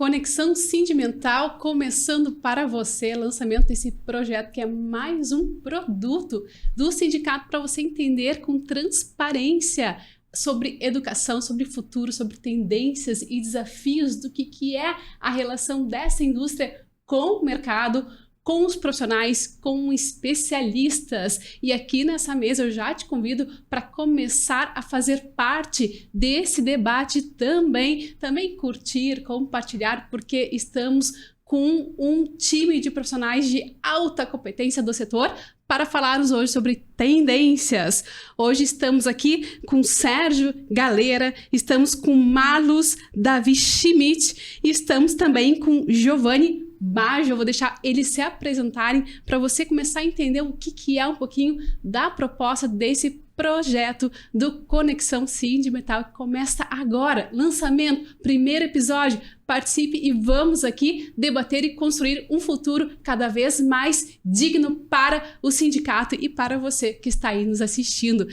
Conexão Sindimental começando para você, lançamento desse projeto que é mais um produto do sindicato para você entender com transparência sobre educação, sobre futuro, sobre tendências e desafios do que é a relação dessa indústria com o mercado, com os profissionais, com especialistas. E aqui nessa mesa eu já te convido para começar a fazer parte desse debate também curtir, compartilhar, porque estamos com um time de profissionais de alta competência do setor para falarmos hoje sobre tendências. Hoje estamos aqui com Sérgio Galera, estamos com Marlos Davi Schmidt e estamos também com Giovanni Baggio. Eu vou deixar eles se apresentarem para você começar a entender o que é um pouquinho da proposta desse projeto do Conexão Sindimental, que começa agora. Lançamento, primeiro episódio. Participe e vamos aqui debater e construir um futuro cada vez mais digno para o sindicato e para você que está aí nos assistindo.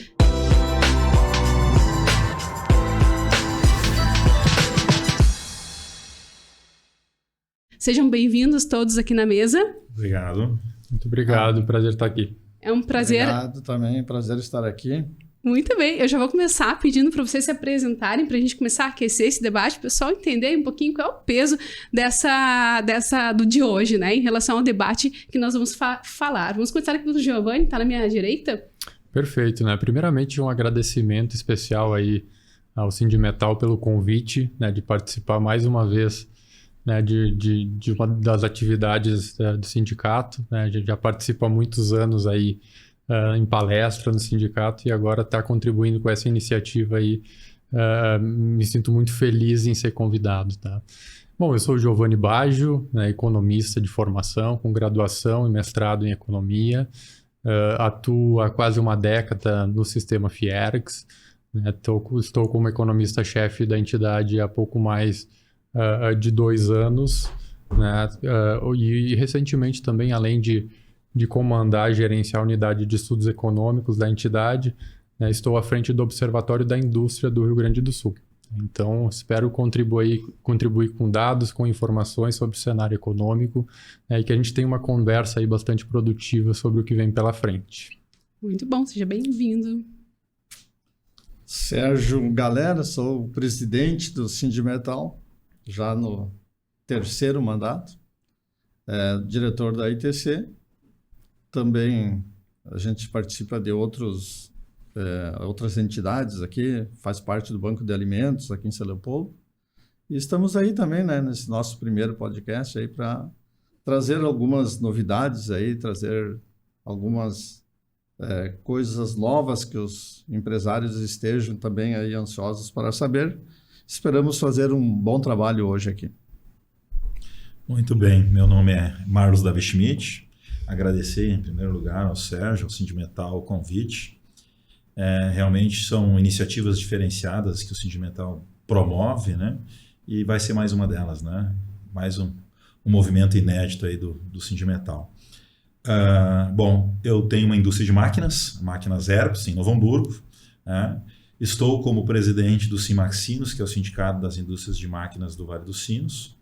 Sejam bem-vindos todos aqui na mesa. Obrigado. Muito obrigado, prazer estar aqui. É um prazer. Obrigado também, prazer estar aqui. Muito bem, eu já vou começar pedindo para vocês se apresentarem, para a gente começar a aquecer esse debate, o pessoal entender um pouquinho qual é o peso do de hoje, né, em relação ao debate que nós vamos falar. Vamos começar aqui pelo Giovanni, está na minha direita. Perfeito, né? Primeiramente, um agradecimento especial aí ao Sindimetal pelo convite, né, de participar mais uma vez, né, de uma das atividades do sindicato, né? A gente já participa há muitos anos aí em palestra no sindicato e agora está contribuindo com essa iniciativa aí. Me sinto muito feliz em ser convidado, tá? Bom, eu sou o Giovanni Baggio, né, economista de formação, com graduação e mestrado em economia. Atuo há quase uma década no sistema Fiergs, né? Estou como economista-chefe da entidade há pouco mais de 2 anos, né? E recentemente também, além de comandar e gerenciar a unidade de estudos econômicos da entidade, né, estou à frente do Observatório da Indústria do Rio Grande do Sul. Então, espero contribuir com dados, com informações sobre o cenário econômico, né, e que a gente tenha uma conversa aí bastante produtiva sobre o que vem pela frente. Muito bom, seja bem-vindo. Sérgio Galera, sou o presidente do Sindimetal, já no 3º mandato, diretor da ITC. Também a gente participa de outras entidades aqui, faz parte do Banco de Alimentos aqui em São Leopoldo. E estamos aí também, né, nesse nosso primeiro podcast aí para trazer algumas novidades aí, trazer algumas coisas novas que os empresários estejam também aí ansiosos para saber. Esperamos fazer um bom trabalho hoje aqui. Muito bem, meu nome é Marlos Davi Schmidt. Agradecer em primeiro lugar ao Sérgio, ao Sindimetal, o convite. Realmente são iniciativas diferenciadas que o Sindimetal promove, né? E vai ser mais uma delas, né? Mais um movimento inédito aí do Sindimetal. Bom, eu tenho uma indústria de máquinas Herpes, em Novo Hamburgo, né? Estou como presidente do Simaxinos, que é o Sindicato das Indústrias de Máquinas do Vale dos Sinos.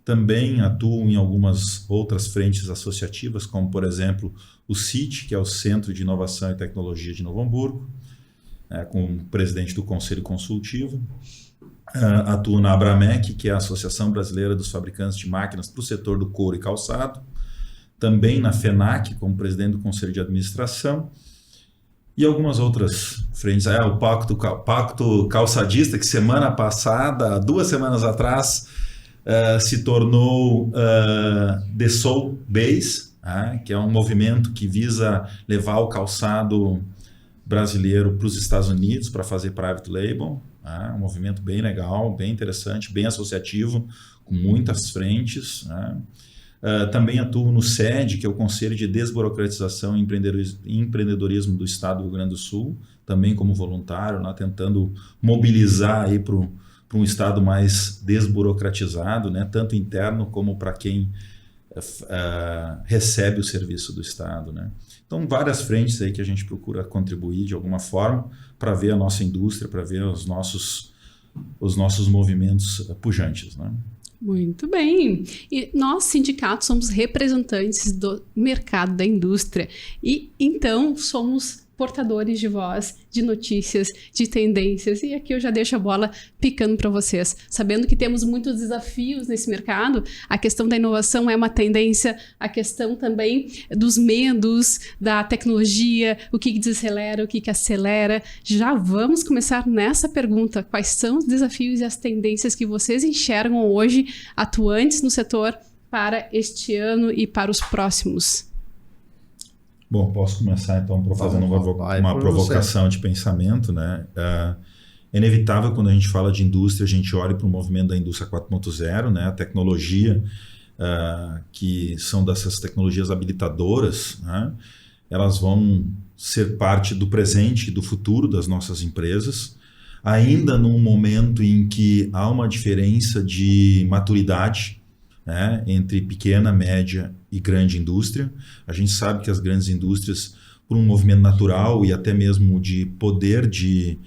Também atuo em algumas outras frentes associativas, como, por exemplo, o CIT, que é o Centro de Inovação e Tecnologia de Novo Hamburgo, como presidente do Conselho Consultivo. Atuo na Abramec, que é a Associação Brasileira dos Fabricantes de Máquinas para o setor do couro e calçado. Também na FENAC, como presidente do Conselho de Administração. E algumas outras frentes. O Pacto Calçadista, que semana passada, 2 semanas atrás, se tornou The Soul Base, que é um movimento que visa levar o calçado brasileiro para os Estados Unidos para fazer private label. Um movimento bem legal, bem interessante, bem associativo, com muitas frentes. Também atuo no SED, que é o Conselho de Desburocratização e Empreendedorismo do Estado do Rio Grande do Sul, também como voluntário, tentando mobilizar aí para um Estado mais desburocratizado, né, tanto interno como para quem recebe o serviço do Estado, né. Então, várias frentes aí que a gente procura contribuir de alguma forma para ver a nossa indústria, para ver os nossos movimentos pujantes, né. Muito bem. E nós, sindicatos, somos representantes do mercado da indústria e, então, somos portadores de voz, de notícias, de tendências. E aqui eu já deixo a bola picando para vocês. Sabendo que temos muitos desafios nesse mercado, a questão da inovação é uma tendência, a questão também dos medos, da tecnologia, o que desacelera, o que acelera. Já vamos começar nessa pergunta. Quais são os desafios e as tendências que vocês enxergam hoje, atuantes no setor, para este ano e para os próximos? Bom, posso começar então fazendo uma provocação de pensamento, né? É inevitável quando a gente fala de indústria, a gente olha para o movimento da indústria 4.0, né? A tecnologia, que são dessas tecnologias habilitadoras, né? Elas vão ser parte do presente e do futuro das nossas empresas, ainda num momento em que há uma diferença de maturidade, né, entre pequena, média e grande indústria. A gente sabe que as grandes indústrias, por um movimento natural e até mesmo de poder de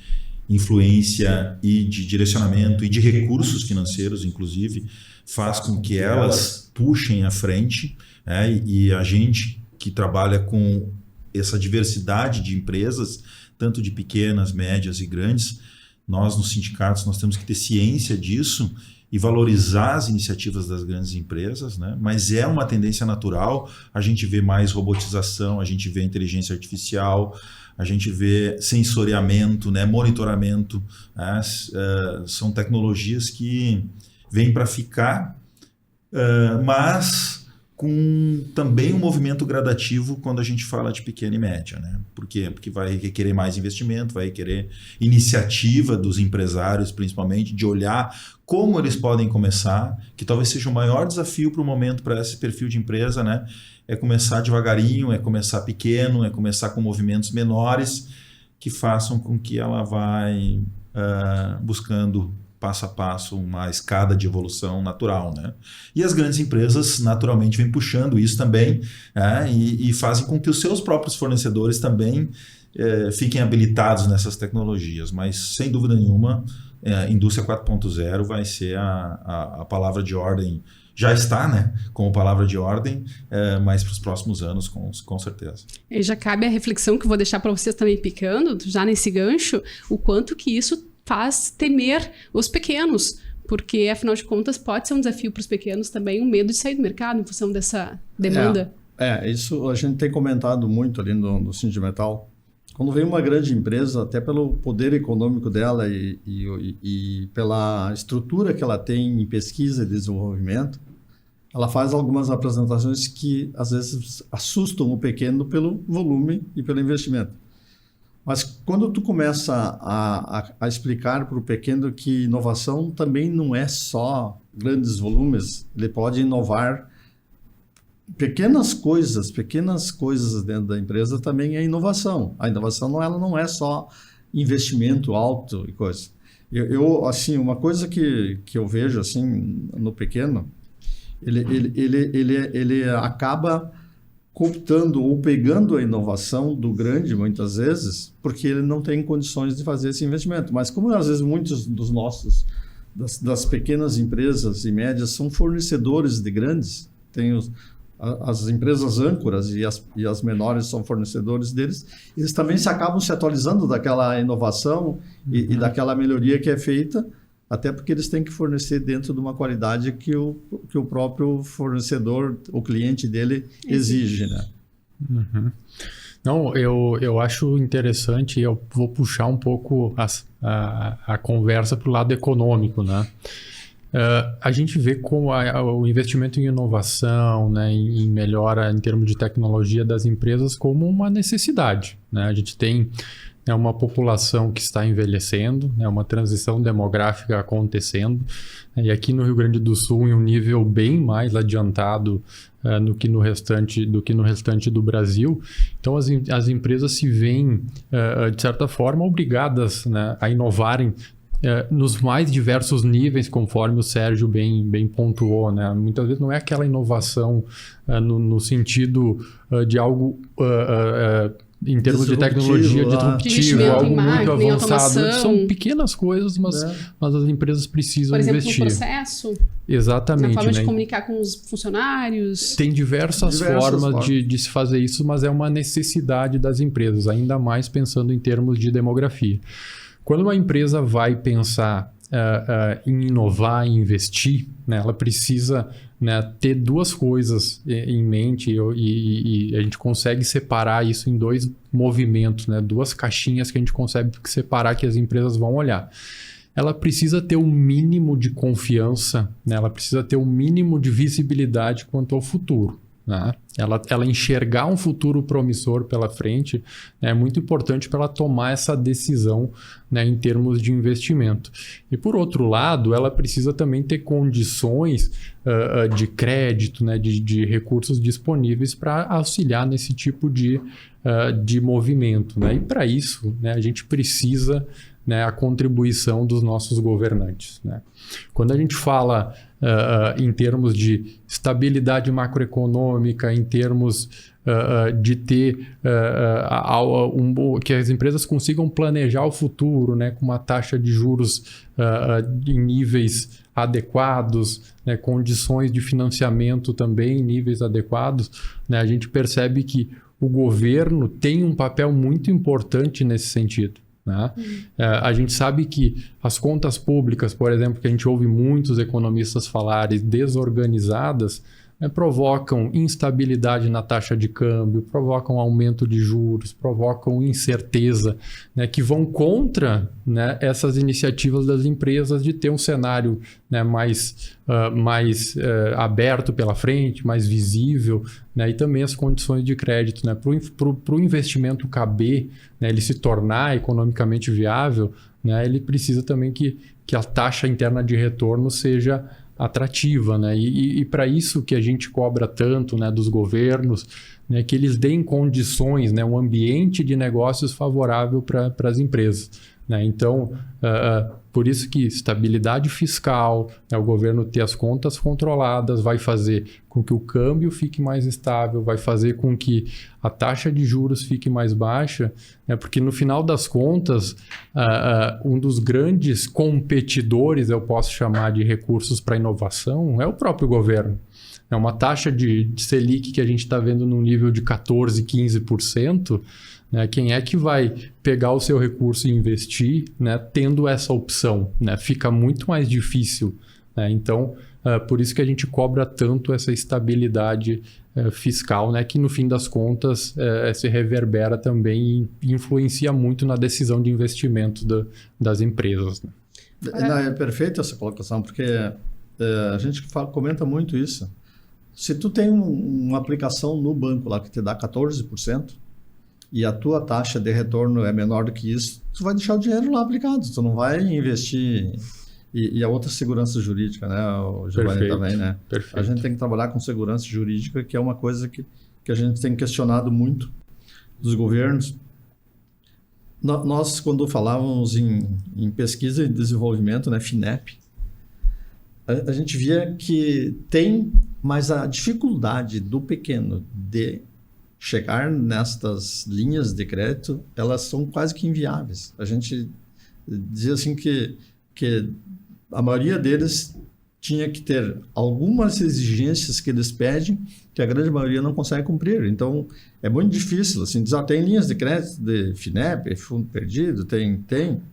influência e de direcionamento e de recursos financeiros, inclusive, faz com que elas puxem à frente, né, e a gente que trabalha com essa diversidade de empresas, tanto de pequenas, médias e grandes, nós nos sindicatos nós temos que ter ciência disso e valorizar as iniciativas das grandes empresas, né? Mas é uma tendência natural, a gente vê mais robotização, a gente vê inteligência artificial, a gente vê sensoriamento, né? Monitoramento, né? São tecnologias que vêm para ficar, mas com também um movimento gradativo quando a gente fala de pequena e média, né? Por quê? Porque vai requerer mais investimento, vai requerer iniciativa dos empresários, principalmente, de olhar como eles podem começar, que talvez seja o maior desafio para o momento para esse perfil de empresa, né? É começar devagarinho, é começar pequeno, é começar com movimentos menores que façam com que ela vai buscando passo a passo uma escada de evolução natural, né? E as grandes empresas naturalmente vêm puxando isso também, né? E fazem com que os seus próprios fornecedores também fiquem habilitados nessas tecnologias, mas sem dúvida nenhuma indústria 4.0 vai ser a palavra de ordem, já está, né, como palavra de ordem, mas para os próximos anos, com certeza. E já cabe a reflexão que eu vou deixar para vocês também picando, já nesse gancho, o quanto que isso faz temer os pequenos, porque, afinal de contas, pode ser um desafio para os pequenos também, um medo de sair do mercado em função dessa demanda. Isso a gente tem comentado muito ali no Sindimetal. Quando vem uma grande empresa, até pelo poder econômico dela e pela estrutura que ela tem em pesquisa e desenvolvimento, ela faz algumas apresentações que, às vezes, assustam o pequeno pelo volume e pelo investimento. Mas quando tu começa a explicar para o pequeno que inovação também não é só grandes volumes, ele pode inovar pequenas coisas dentro da empresa também é inovação. A inovação ela não é só investimento alto e coisa. Eu assim, uma coisa que eu vejo assim no pequeno, ele acaba cooptando ou pegando a inovação do grande, muitas vezes, porque ele não tem condições de fazer esse investimento. Mas como, às vezes, muitos dos nossos, das pequenas empresas e médias, são fornecedores de grandes, tem as empresas âncoras e as menores são fornecedores deles, eles também acabam se atualizando daquela inovação e daquela melhoria que é feita, até porque eles têm que fornecer dentro de uma qualidade que o próprio fornecedor, o cliente dele, exige, né? Uhum. Não, eu acho interessante, eu vou puxar um pouco a conversa para o lado econômico, né? A gente vê como o investimento em inovação, né, em melhora em termos de tecnologia das empresas como uma necessidade, né? A gente tem uma população que está envelhecendo, uma transição demográfica acontecendo, e aqui no Rio Grande do Sul em um nível bem mais adiantado do que no restante do Brasil. Então as empresas se veem, de certa forma, obrigadas, né, a inovarem nos mais diversos níveis, conforme o Sérgio bem pontuou, né? Muitas vezes não é aquela inovação no sentido de algo em termos de tecnologia disruptiva, algo muito avançado. São pequenas coisas, mas as empresas precisam investir. Por exemplo, no processo? Exatamente. Na forma de comunicar com os funcionários? Tem diversas formas de se fazer isso, mas é uma necessidade das empresas, ainda mais pensando em termos de demografia. Quando uma empresa vai pensar em inovar, em investir, né, ela precisa, né, ter duas coisas em mente e a gente consegue separar isso em dois movimentos, né, duas caixinhas que a gente consegue separar que as empresas vão olhar. Ela precisa ter um mínimo de confiança, né, ela precisa ter um mínimo de visibilidade quanto ao futuro. Né? Ela enxergar um futuro promissor pela frente, né, é muito importante para ela tomar essa decisão, né, em termos de investimento. E por outro lado, ela precisa também ter condições de crédito, né, de recursos disponíveis para auxiliar nesse tipo de movimento. Né? E para isso, né, a gente precisa, né, a contribuição dos nossos governantes. Né? Quando a gente fala em termos de estabilidade macroeconômica, em termos de ter que as empresas consigam planejar o futuro, né, com uma taxa de juros em níveis adequados, né, condições de financiamento também em níveis adequados, né, a gente percebe que o governo tem um papel muito importante nesse sentido. Né? A gente sabe que as contas públicas, por exemplo, que a gente ouve muitos economistas falarem desorganizadas, né, provocam instabilidade na taxa de câmbio, provocam aumento de juros, provocam incerteza, né, que vão contra, né, essas iniciativas das empresas de ter um cenário, né, mais aberto pela frente, mais visível, né, e também as condições de crédito. Né, para o investimento caber, né, ele se tornar economicamente viável, né, ele precisa também que a taxa interna de retorno seja atrativa, né? E para isso que a gente cobra tanto, né, dos governos, né, que eles deem condições, né, um ambiente de negócios favorável para as empresas. Né? Então, por isso que estabilidade fiscal, né, o governo ter as contas controladas, vai fazer com que o câmbio fique mais estável, vai fazer com que a taxa de juros fique mais baixa, né, porque no final das contas, um dos grandes competidores, eu posso chamar de recursos para inovação, é o próprio governo. É uma taxa de Selic que a gente está vendo num nível de 14%, 15%, né? Quem é que vai pegar o seu recurso e investir, né, tendo essa opção? Né? Fica muito mais difícil. Né? Então, por isso que a gente cobra tanto essa estabilidade fiscal, né, que no fim das contas se reverbera também e influencia muito na decisão de investimento das empresas. Né? É perfeita essa colocação, porque a gente comenta muito isso. Se tu tem uma aplicação no banco lá que te dá 14%, e a tua taxa de retorno é menor do que isso, tu vai deixar o dinheiro lá aplicado, tu não vai investir. E a outra segurança jurídica, né, o Giovanni também, né? Perfeito. A gente tem que trabalhar com segurança jurídica, que é uma coisa que a gente tem questionado muito dos governos. Nós, quando falávamos em pesquisa e desenvolvimento, né, FINEP, a gente via que tem, mas a dificuldade do pequeno de chegar nestas linhas de crédito, elas são quase que inviáveis. A gente dizia assim que a maioria deles tinha que ter algumas exigências que eles pedem que a grande maioria não consegue cumprir. Então, é muito difícil. Assim, tem linhas de crédito de FINEP, fundo perdido,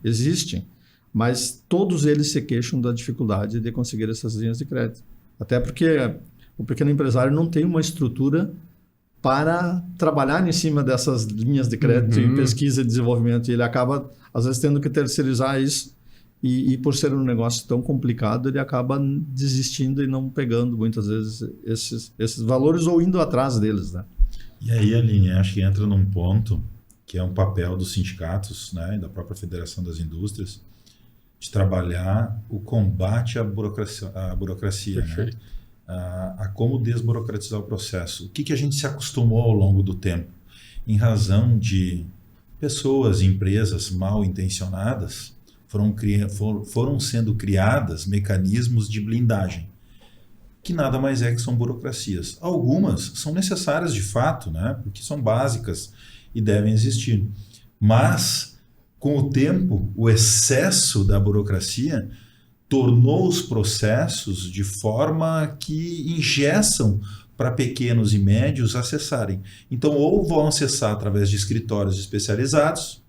existem, mas todos eles se queixam da dificuldade de conseguir essas linhas de crédito. Até porque o pequeno empresário não tem uma estrutura para trabalhar em cima dessas linhas de crédito em pesquisa e desenvolvimento. E ele acaba, às vezes, tendo que terceirizar isso. E por ser um negócio tão complicado, ele acaba desistindo e não pegando, muitas vezes, esses valores ou indo atrás deles. Né? E aí, Aline, acho que entra num ponto que é um papel dos sindicatos, né, e da própria Federação das Indústrias, de trabalhar o combate à burocracia, né? A como desburocratizar o processo. O que a gente se acostumou ao longo do tempo? Em razão de pessoas, empresas mal intencionadas, foram sendo criadas mecanismos de blindagem, que nada mais é que são burocracias. Algumas são necessárias de fato, né? Porque são básicas e devem existir. Mas, com o tempo, o excesso da burocracia tornou os processos de forma que engessam para pequenos e médios acessarem. Então, ou vão acessar através de escritórios especializados,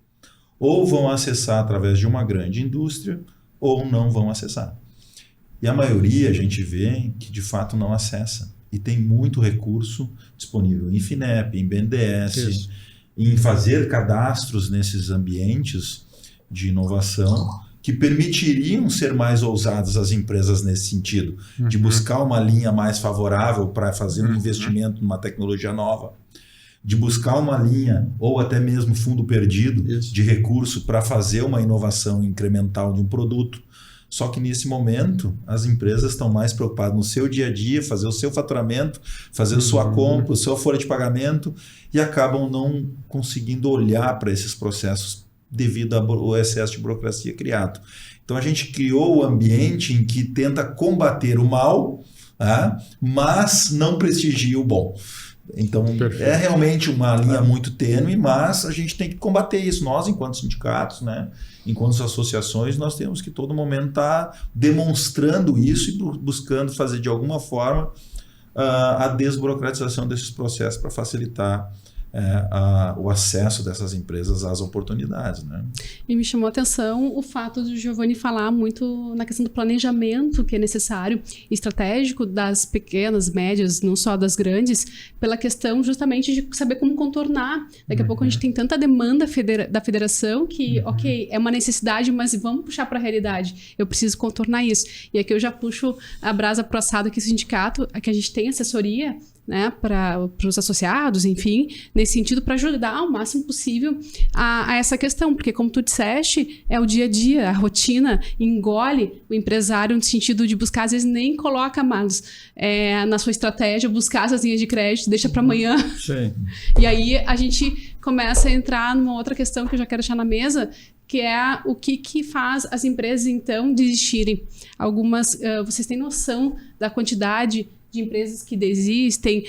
ou vão acessar através de uma grande indústria, ou não vão acessar. E a maioria a gente vê que de fato não acessa. E tem muito recurso disponível em FINEP, em BNDES, Isso. em fazer cadastros nesses ambientes de inovação que permitiriam ser mais ousadas as empresas nesse sentido, de buscar uma linha mais favorável para fazer um investimento numa tecnologia nova, de buscar uma linha ou até mesmo fundo perdido Isso. de recurso para fazer uma inovação incremental de um produto. Só que nesse momento as empresas estão mais preocupadas no seu dia a dia, fazer o seu faturamento, fazer a sua compra, a sua folha de pagamento e acabam não conseguindo olhar para esses processos devido ao excesso de burocracia criado. Então a gente criou o ambiente em que tenta combater o mal, mas não prestigia o bom. Então Perfeito. é realmente uma linha muito tênue, mas a gente tem que combater isso. Nós, enquanto sindicatos, né, enquanto associações, nós temos que todo momento estar demonstrando isso e buscando fazer de alguma forma a desburocratização desses processos para facilitar o acesso dessas empresas às oportunidades, né? E me chamou a atenção o fato do Giovanni falar muito na questão do planejamento que é necessário, estratégico das pequenas, médias, não só das grandes, pela questão justamente de saber como contornar. Daqui a pouco a gente tem tanta demanda da federação que, ok, é uma necessidade, mas vamos puxar para a realidade. Eu preciso contornar isso. E aqui eu já puxo a brasa pro assado aqui, sindicato, que a gente tem assessoria, né, para os associados, enfim, nesse sentido, para ajudar o máximo possível a essa questão, porque como tu disseste, é o dia a dia, a rotina engole o empresário no sentido de buscar, às vezes nem coloca mais na sua estratégia, buscar essas linhas de crédito, deixa para amanhã. Sim. E aí a gente começa a entrar numa outra questão que eu já quero deixar na mesa, que é o que faz as empresas, então, desistirem. Algumas, vocês têm noção da quantidade de empresas que desistem,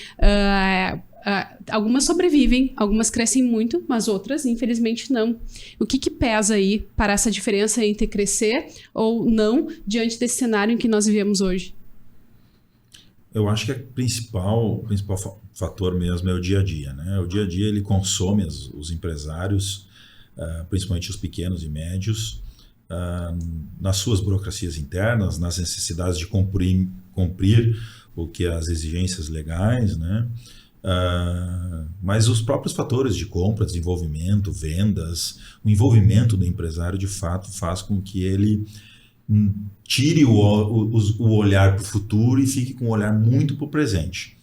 algumas sobrevivem, algumas crescem muito, mas outras, infelizmente, não. O que pesa aí para essa diferença entre crescer ou não diante desse cenário em que nós vivemos hoje? Eu acho que o principal fator mesmo é o dia a dia, né? O dia a dia ele consome os empresários, principalmente os pequenos e médios, nas suas burocracias internas, nas necessidades de cumprir o que as exigências legais, né? Mas os próprios fatores de compra, desenvolvimento, vendas, o envolvimento do empresário de fato faz com que ele tire o olhar para o futuro e fique com um olhar muito para o presente.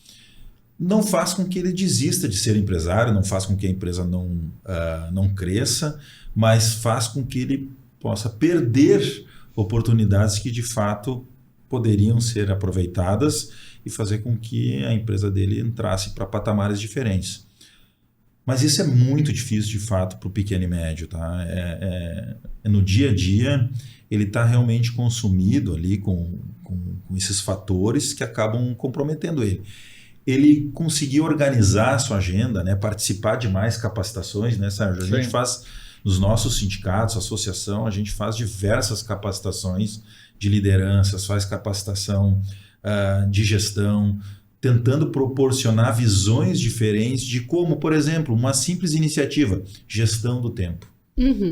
Não faz com que ele desista de ser empresário, não faz com que a empresa não cresça, mas faz com que ele possa perder oportunidades que de fato poderiam ser aproveitadas e fazer com que a empresa dele entrasse para patamares diferentes. Mas isso é muito difícil, de fato, para o pequeno e médio. Tá? No dia a dia, ele está realmente consumido ali com esses fatores que acabam comprometendo ele. Ele conseguir organizar a sua agenda, né? Participar de mais capacitações, né, Sérgio? A gente faz, nos nossos sindicatos, associação, a gente faz diversas capacitações de lideranças, faz capacitação de gestão, tentando proporcionar visões diferentes de como, por exemplo, uma simples iniciativa, gestão do tempo,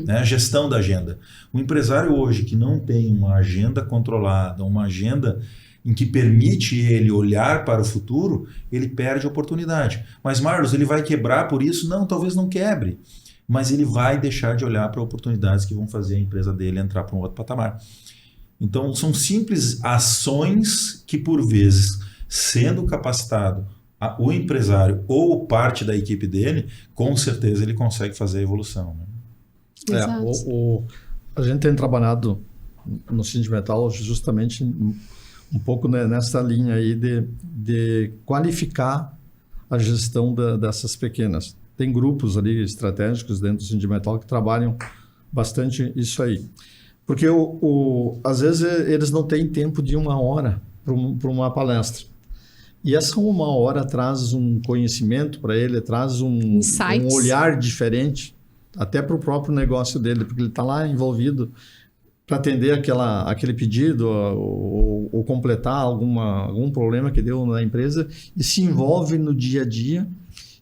né? Gestão da agenda. O empresário hoje que não tem uma agenda controlada, uma agenda em que permite ele olhar para o futuro, ele perde a oportunidade. Mas, Marlos, ele vai quebrar por isso? Não, talvez não quebre. Mas ele vai deixar de olhar para oportunidades que vão fazer a empresa dele entrar para um outro patamar. Então, são simples ações que, por vezes, sendo capacitado o empresário ou parte da equipe dele, com certeza ele consegue fazer a evolução. Né? A gente tem trabalhado no Sindimetal justamente um pouco nessa linha aí de qualificar a gestão dessas pequenas. Tem grupos ali estratégicos dentro do Sindimetal que trabalham bastante isso aí. Porque às vezes eles não têm tempo de 1 hora para uma palestra. E essa 1 hora traz um conhecimento para ele, traz um Insights. olhar diferente, até para o próprio negócio dele, porque ele está lá envolvido para atender aquele pedido ou completar algum problema que deu na empresa e se envolve no dia a dia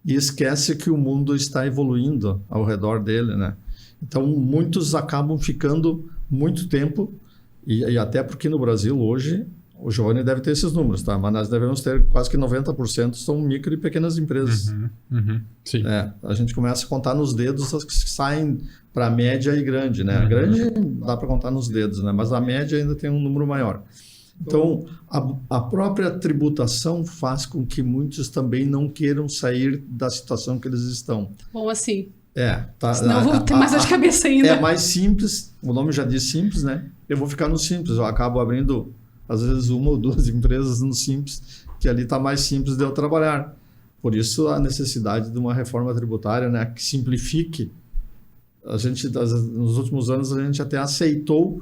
e esquece que o mundo está evoluindo ao redor dele, né? Então, muitos acabam ficando muito tempo, e até porque no Brasil hoje, o Giovanni deve ter esses números, tá? Mas nós devemos ter quase que 90% são micro e pequenas empresas. Sim. A gente começa a contar nos dedos as que saem para média e grande, né? A grande dá para contar nos dedos, né? Mas a média ainda tem um número maior. Então, a própria tributação faz com que muitos também não queiram sair da situação que eles estão. Bom, assim. Senão eu vou ter mais dor de cabeça ainda. É mais simples, o nome já diz simples, né? Eu vou ficar no simples, eu acabo abrindo, às vezes, 1 ou 2 empresas no simples, que ali está mais simples de eu trabalhar. Por isso, a necessidade de uma reforma tributária, né, que simplifique. Nos últimos anos, a gente até aceitou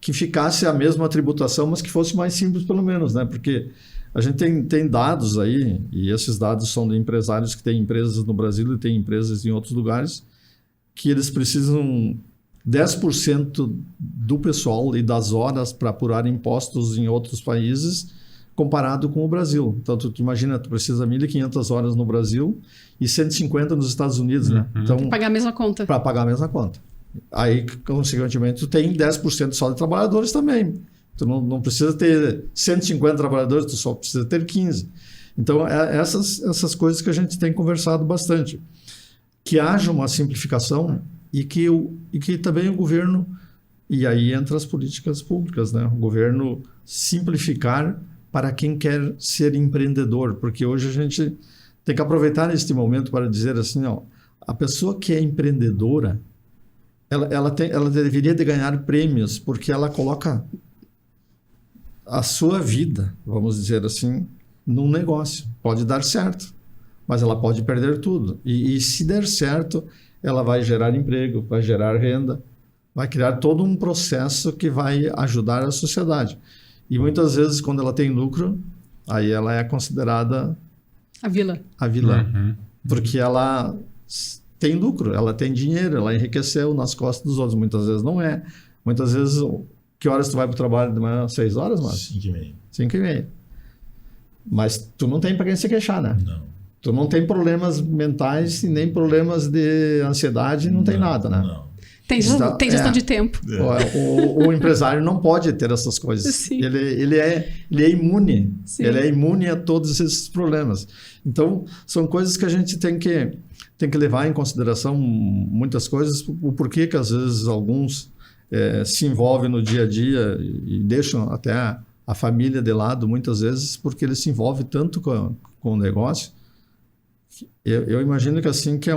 que ficasse a mesma tributação, mas que fosse mais simples, pelo menos, né? Porque a gente tem dados aí, e esses dados são de empresários que têm empresas no Brasil e têm empresas em outros lugares, que eles precisam 10% do pessoal e das horas para apurar impostos em outros países, comparado com o Brasil. Então, tu imagina, tu precisa 1.500 horas no Brasil e 150 nos Estados Unidos, né? Então, para pagar a mesma conta. Para pagar a mesma conta. Aí, consequentemente, tu tem 10% só de trabalhadores também. Tu não precisa ter 150 trabalhadores, tu só precisa ter 15. Então, essas coisas que a gente tem conversado bastante. Que haja uma simplificação e que também o governo, e aí entra as políticas públicas, né? O governo simplificar para quem quer ser empreendedor, porque hoje a gente tem que aproveitar este momento para dizer assim, ó, a pessoa que é empreendedora, ela deveria de ganhar prêmios, porque ela coloca a sua vida, vamos dizer assim, num negócio. Pode dar certo, mas ela pode perder tudo. E se der certo, ela vai gerar emprego, vai gerar renda, vai criar todo um processo que vai ajudar a sociedade. E muitas vezes, quando ela tem lucro, aí ela é considerada a vilã. Porque ela tem lucro, ela tem dinheiro, ela enriqueceu nas costas dos outros. Muitas vezes não é. Muitas vezes, que horas tu vai para o trabalho de manhã? 6 horas, Márcio? 5h30. 5h30. Mas tu não tem para quem se queixar, né? Não. Tu não tem problemas mentais e nem problemas de ansiedade, não tem nada, né? Não. Tem gestão de tempo. O empresário não pode ter essas coisas. Sim. Ele é imune. Sim. Ele é imune a todos esses problemas. Então, são coisas que a gente tem que levar em consideração, muitas coisas, o porquê que às vezes alguns se envolvem no dia a dia e deixam até a família de lado, muitas vezes, porque ele se envolve tanto com o negócio. Eu imagino que assim que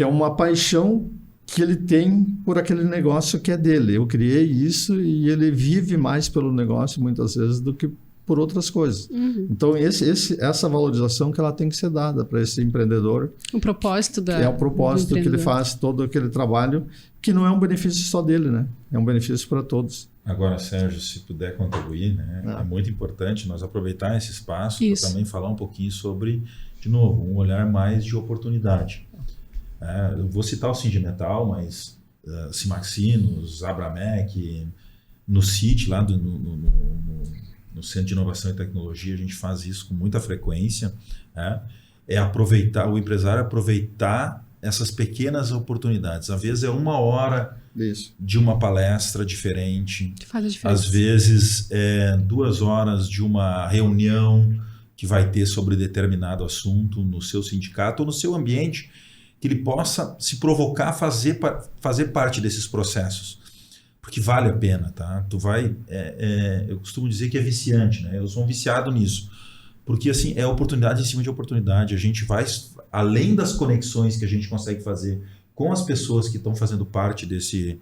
é uma paixão que ele tem por aquele negócio que é dele. Eu criei isso e ele vive mais pelo negócio muitas vezes do que por outras coisas. Então, essa valorização que ela tem que ser dada para esse empreendedor. O propósito é o propósito que ele faz, todo aquele trabalho, que não é um benefício só dele, né? É um benefício para todos. Agora, Sérgio, se puder contribuir, né? É muito importante nós aproveitar esse espaço para também falar um pouquinho sobre, de novo, um olhar mais de oportunidade. Eu vou citar o Sindimetal, mas Simaxinos, Abramec, no CIT, lá no Centro de Inovação e Tecnologia, a gente faz isso com muita frequência. É aproveitar, o empresário aproveitar essas pequenas oportunidades. Às vezes é 1 hora de uma palestra diferente, que faz a diferença. Às vezes é 2 horas de uma reunião que vai ter sobre determinado assunto no seu sindicato ou no seu ambiente, que ele possa se provocar a fazer parte desses processos. Porque vale a pena, tá? Tu vai... eu costumo dizer que é viciante, né? Eu sou um viciado nisso. Porque, assim, é oportunidade em cima de oportunidade. A gente vai... Além das conexões que a gente consegue fazer com as pessoas que estão fazendo parte desse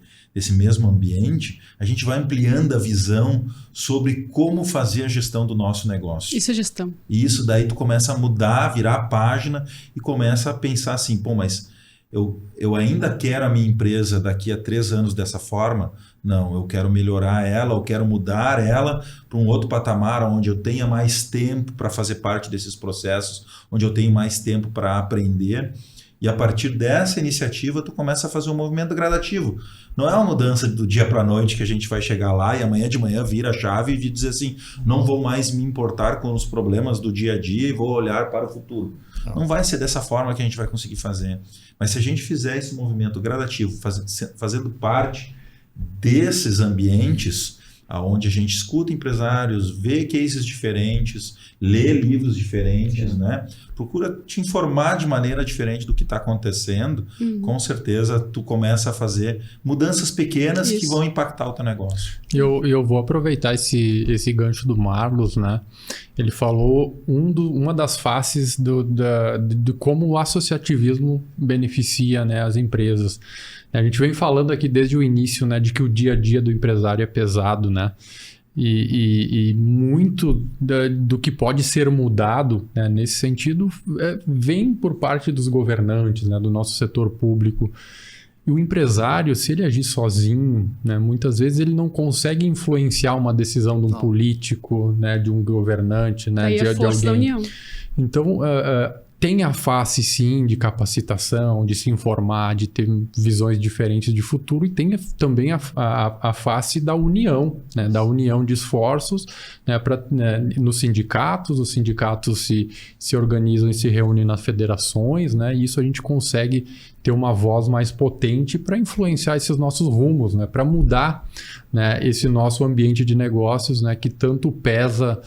mesmo ambiente, a gente vai ampliando a visão sobre como fazer a gestão do nosso negócio. Isso é gestão. E isso daí tu começa a mudar, virar a página e começa a pensar assim, pô, mas eu ainda quero a minha empresa daqui a 3 anos dessa forma? Não, eu quero melhorar ela, eu quero mudar ela para um outro patamar onde eu tenha mais tempo para fazer parte desses processos, onde eu tenho mais tempo para aprender. E a partir dessa iniciativa, tu começa a fazer um movimento gradativo. Não é uma mudança do dia para a noite que a gente vai chegar lá e amanhã de manhã vira a chave e dizer assim, não vou mais me importar com os problemas do dia a dia e vou olhar para o futuro. Não vai ser dessa forma que a gente vai conseguir fazer. Mas se a gente fizer esse movimento gradativo, fazendo parte desses ambientes, onde a gente escuta empresários, vê cases diferentes, lê livros diferentes, né? Procura te informar de maneira diferente do que está acontecendo, com certeza tu começa a fazer mudanças pequenas que vão impactar o teu negócio. Eu vou aproveitar esse gancho do Marlos, né? Ele falou uma das faces de como o associativismo beneficia, né, as empresas. A gente vem falando aqui desde o início, né, de que o dia a dia do empresário é pesado, né? E muito do que pode ser mudado, né, nesse sentido vem por parte dos governantes, né, do nosso setor público. E o empresário, se ele agir sozinho, né, muitas vezes ele não consegue influenciar uma decisão de um político, né, de um governante, né, Aí de a força alguém. da união. Então, tem a face, sim, de capacitação, de se informar, de ter visões diferentes de futuro, e tem também a face da união, né? Da união de esforços, né? Nos sindicatos. Os sindicatos se organizam e se reúnem nas federações, né? E isso a gente consegue ter uma voz mais potente para influenciar esses nossos rumos, né? Para mudar, né, esse nosso ambiente de negócios, né, que tanto pesa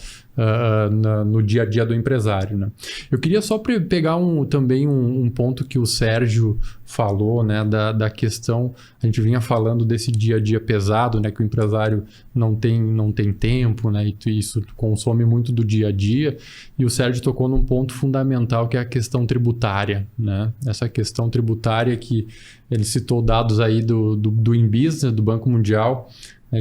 no dia a dia do empresário, né? Eu queria só pegar também um ponto que o Sérgio falou, né, da questão, a gente vinha falando desse dia a dia pesado, né, que o empresário não tem tempo, né, e isso consome muito do dia a dia, e o Sérgio tocou num ponto fundamental, que é a questão tributária, né? Essa questão tributária que ele citou dados aí do INBIS, né, do Banco Mundial,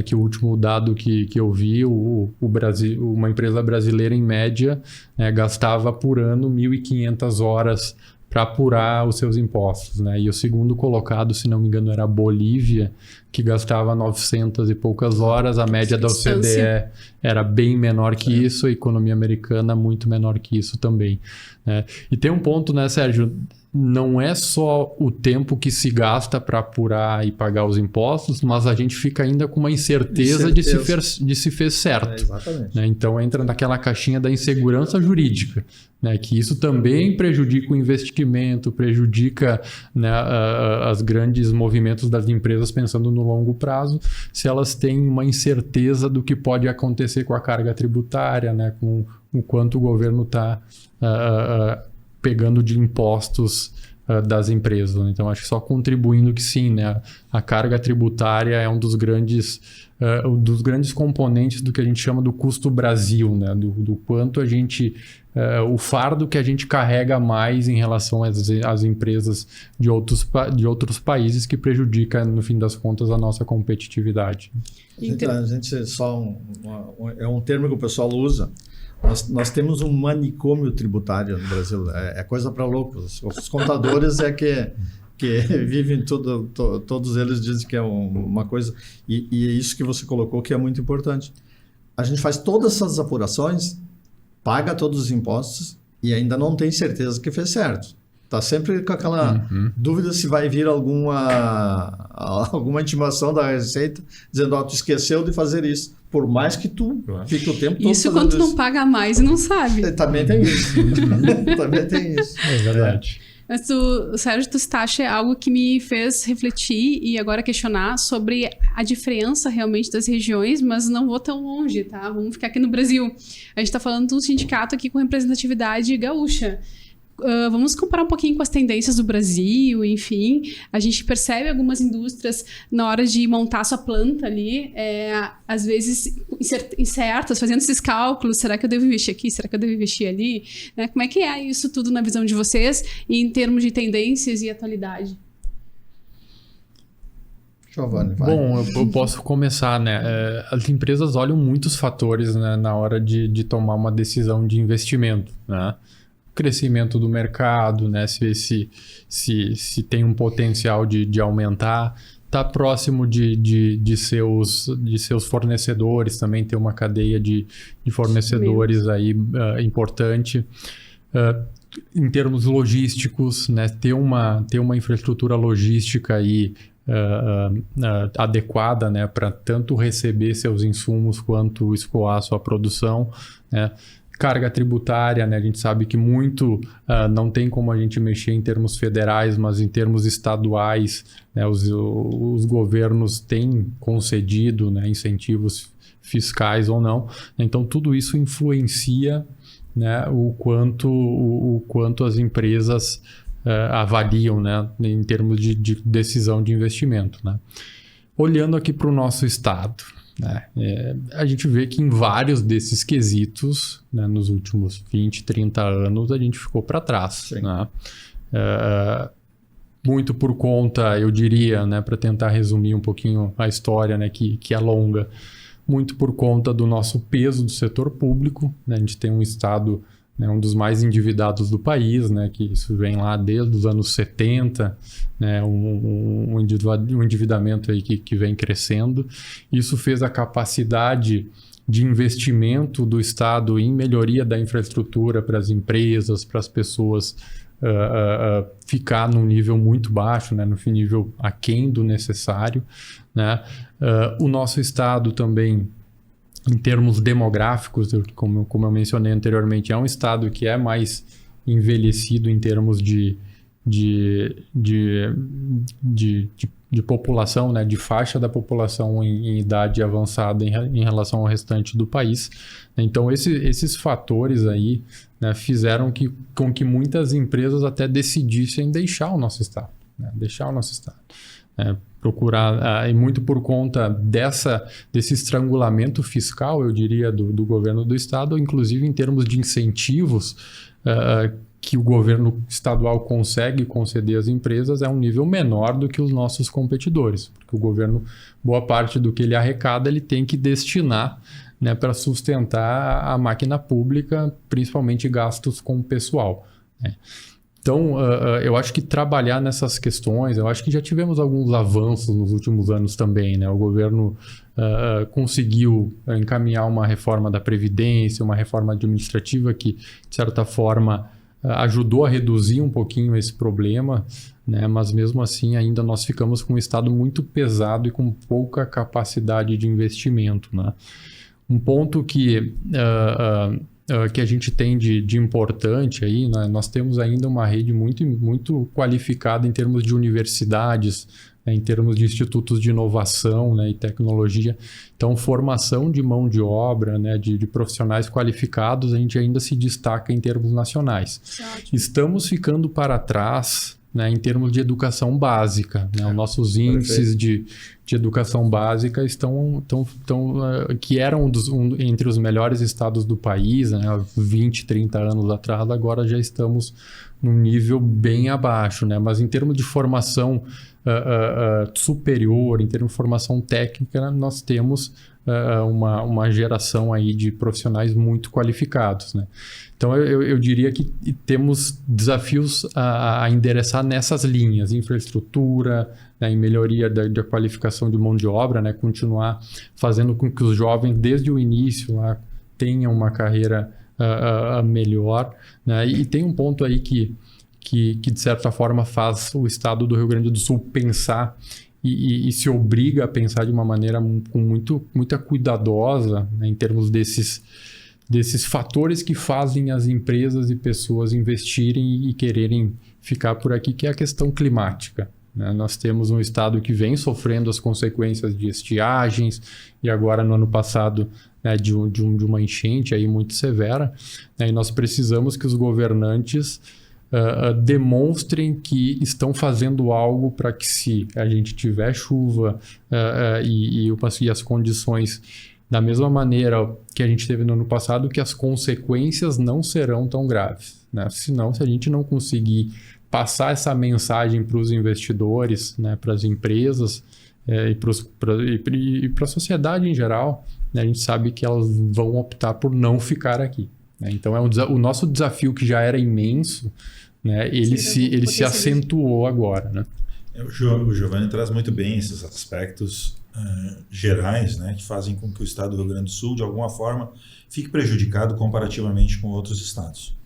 que o último dado que eu vi, o Brasil, uma empresa brasileira, em média, gastava por ano 1.500 horas para apurar os seus impostos, né? E o segundo colocado, se não me engano, era a Bolívia, que gastava 900 e poucas horas. A média da OCDE era bem menor que isso, a economia americana muito menor que isso também, né? E tem um ponto, né, Sérgio? Não é só o tempo que se gasta para apurar e pagar os impostos, mas a gente fica ainda com uma incerteza de se fez certo. Exatamente. Né? Então entra naquela caixinha da insegurança jurídica, né? Que isso também prejudica o investimento, prejudica, né, os grandes movimentos das empresas pensando no longo prazo, se elas têm uma incerteza do que pode acontecer com a carga tributária, né? Com o quanto o governo está pegando de impostos das empresas. Né? Então, acho que só contribuindo que sim, né? A carga tributária é um dos grandes componentes do que a gente chama do custo Brasil, né? Do quanto a gente... o fardo que a gente carrega mais em relação às empresas de outros países, que prejudica, no fim das contas, a nossa competitividade. A gente só é um termo que o pessoal usa. Nós temos um manicômio tributário no Brasil. É coisa para loucos. Os contadores que vivem tudo, todos eles dizem que é uma coisa... E é isso que você colocou, que é muito importante. A gente faz todas essas apurações, paga todos os impostos e ainda não tem certeza que fez certo. Está sempre com aquela dúvida se vai vir alguma intimação da Receita dizendo, tu esqueceu de fazer isso. Por mais que tu fique o tempo todo isso quando tu não paga mais e não sabe. Também tem isso. Também tem isso. É verdade. Mas Sérgio, tu citaste algo que me fez refletir e agora questionar sobre a diferença realmente das regiões, mas não vou tão longe, tá? Vamos ficar aqui no Brasil. A gente está falando de um sindicato aqui com representatividade gaúcha. Vamos comparar um pouquinho com as tendências do Brasil, enfim. A gente percebe algumas indústrias, na hora de montar sua planta ali, às vezes incertas, fazendo esses cálculos, será que eu devo investir aqui, será que eu devo investir ali? Né? Como é que é isso tudo na visão de vocês, e em termos de tendências e atualidade? Giovanni, vai. Bom, eu posso começar, né? As empresas olham muitos fatores, né, na hora de tomar uma decisão de investimento, né? crescimento do mercado, né? Se tem um potencial de aumentar, está próximo de seus fornecedores, também ter uma cadeia de fornecedores aí importante. Em termos logísticos, né? Ter uma infraestrutura logística aí adequada, né? Para tanto receber seus insumos quanto escoar sua produção, né? Carga tributária, né? A gente sabe que muito não tem como a gente mexer em termos federais, mas em termos estaduais, né? Os governos têm concedido, né? Incentivos fiscais ou não. Então, tudo isso influencia, né? O quanto as empresas avaliam, né? Em termos de decisão de investimento, né? Olhando aqui para o nosso estado, né? A gente vê que em vários desses quesitos, né, nos últimos 20, 30 anos, a gente ficou para trás. Né? Muito por conta, eu diria, né, para tentar resumir um pouquinho a história, né, que é longa, muito por conta do nosso peso do setor público. Né? A gente tem um estado, né, um dos mais endividados do país, né, que isso vem lá desde os anos 70, né, um endividamento aí que vem crescendo. Isso fez a capacidade de investimento do Estado em melhoria da infraestrutura para as empresas, para as pessoas ficar num nível muito baixo, né, no nível aquém do necessário. Né? O nosso Estado também, em termos demográficos, como eu mencionei anteriormente, é um estado que é mais envelhecido em termos de população, né, de faixa da população em idade avançada em relação ao restante do país. Então, esses fatores aí, né, fizeram com que muitas empresas até decidissem deixar o nosso estado. Né, procurar, e muito por conta desse estrangulamento fiscal, eu diria, do governo do estado, inclusive em termos de incentivos que o governo estadual consegue conceder às empresas, é um nível menor do que os nossos competidores, porque o governo, boa parte do que ele arrecada, ele tem que destinar, né, para sustentar a máquina pública, principalmente gastos com o pessoal. Né? Então, eu acho que trabalhar nessas questões, eu acho que já tivemos alguns avanços nos últimos anos também, né? O governo conseguiu encaminhar uma reforma da Previdência, uma reforma administrativa que, de certa forma, ajudou a reduzir um pouquinho esse problema, né? Mas mesmo assim ainda nós ficamos com um estado muito pesado e com pouca capacidade de investimento. Né? Um ponto que a gente tem de importante aí, né? Nós temos ainda uma rede muito qualificada em termos de universidades, né? Em termos de institutos de inovação, né? E tecnologia. Então, formação de mão de obra, né? de profissionais qualificados, a gente ainda se destaca em termos nacionais. Estamos ficando para trás, né, em termos de educação básica. Né? Os nossos índices de educação básica que eram entre os melhores estados do país, né, 20, 30 anos atrás, agora já estamos num nível bem abaixo. Né? Mas em termos de formação superior, em termos de formação técnica, nós temos uma geração aí de profissionais muito qualificados. Né? Então, eu diria que temos desafios a endereçar nessas linhas, infraestrutura, né, em melhoria da qualificação de mão de obra, né, continuar fazendo com que os jovens, desde o início, lá, tenham uma carreira melhor. Né? E tem um ponto aí que, de certa forma, faz o estado do Rio Grande do Sul pensar e se obriga a pensar de uma maneira com muita cuidadosa, né, em termos desses fatores que fazem as empresas e pessoas investirem e quererem ficar por aqui, que é a questão climática. Né? Nós temos um estado que vem sofrendo as consequências de estiagens e agora no ano passado, né, de uma enchente aí muito severa. Né? E nós precisamos que os governantes demonstrem que estão fazendo algo para que, se a gente tiver chuva e as condições da mesma maneira que a gente teve no ano passado, que as consequências não serão tão graves. Né? Senão, se a gente não conseguir passar essa mensagem para os investidores, né, para as empresas e para a sociedade em geral, né, a gente sabe que elas vão optar por não ficar aqui. né? Então, o nosso desafio, que já era imenso, né, ele se acentuou agora, né? O Giovanni traz muito bem esses aspectos gerais, né, que fazem com que o estado do Rio Grande do Sul, de alguma forma, fique prejudicado comparativamente com outros estados.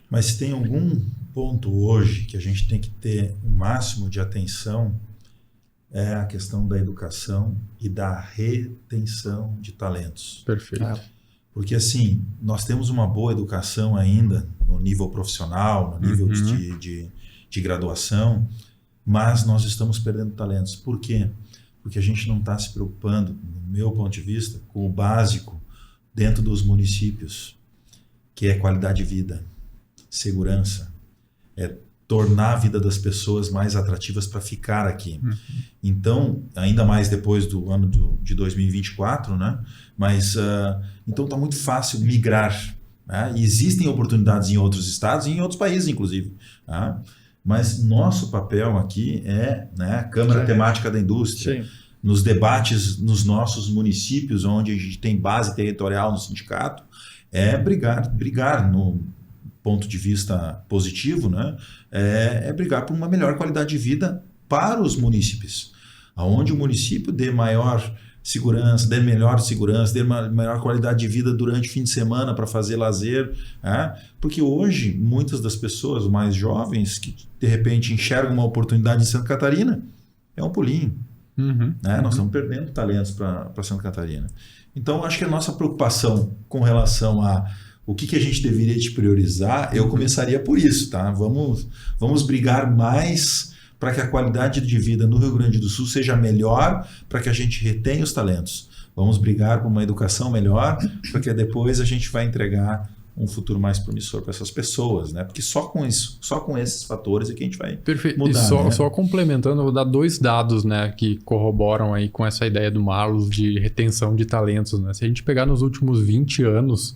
Mas se tem algum ponto hoje que a gente tem que ter o máximo de atenção, é a questão da educação e da retenção de talentos. Perfeito. Porque, assim, nós temos uma boa educação ainda no nível profissional, no nível de graduação, mas nós estamos perdendo talentos. Por quê? Porque a gente não está se preocupando, no meu ponto de vista, com o básico dentro dos municípios, que é qualidade de vida, segurança, é tornar a vida das pessoas mais atrativas para ficar aqui. Então, ainda mais depois do ano de 2024, né? Mas, então está muito fácil migrar. Né? E existem oportunidades em outros estados e em outros países, inclusive. Tá? Mas nosso papel aqui é, né, a Câmara Temática da Indústria. Sim. Nos debates nos nossos municípios, onde a gente tem base territorial no sindicato, é brigar no ponto de vista positivo, né? É brigar por uma melhor qualidade de vida para os munícipes, aonde o município dê maior segurança, dê maior qualidade de vida durante o fim de semana para fazer lazer, porque hoje muitas das pessoas mais jovens que de repente enxergam uma oportunidade em Santa Catarina, é um pulinho. Nós estamos perdendo talentos para Santa Catarina. Então, acho que a nossa preocupação com relação a o que a gente deveria de priorizar, eu começaria por isso, tá? Vamos brigar mais para que a qualidade de vida no Rio Grande do Sul seja melhor, para que a gente retenha os talentos. Vamos brigar por uma educação melhor, porque depois a gente vai entregar um futuro mais promissor para essas pessoas, né? Porque só com isso, só com esses fatores é que a gente vai mudar. E só complementando, eu vou dar 2 dados, né, que corroboram aí com essa ideia do Marlos de retenção de talentos, né? Se a gente pegar nos últimos 20 anos,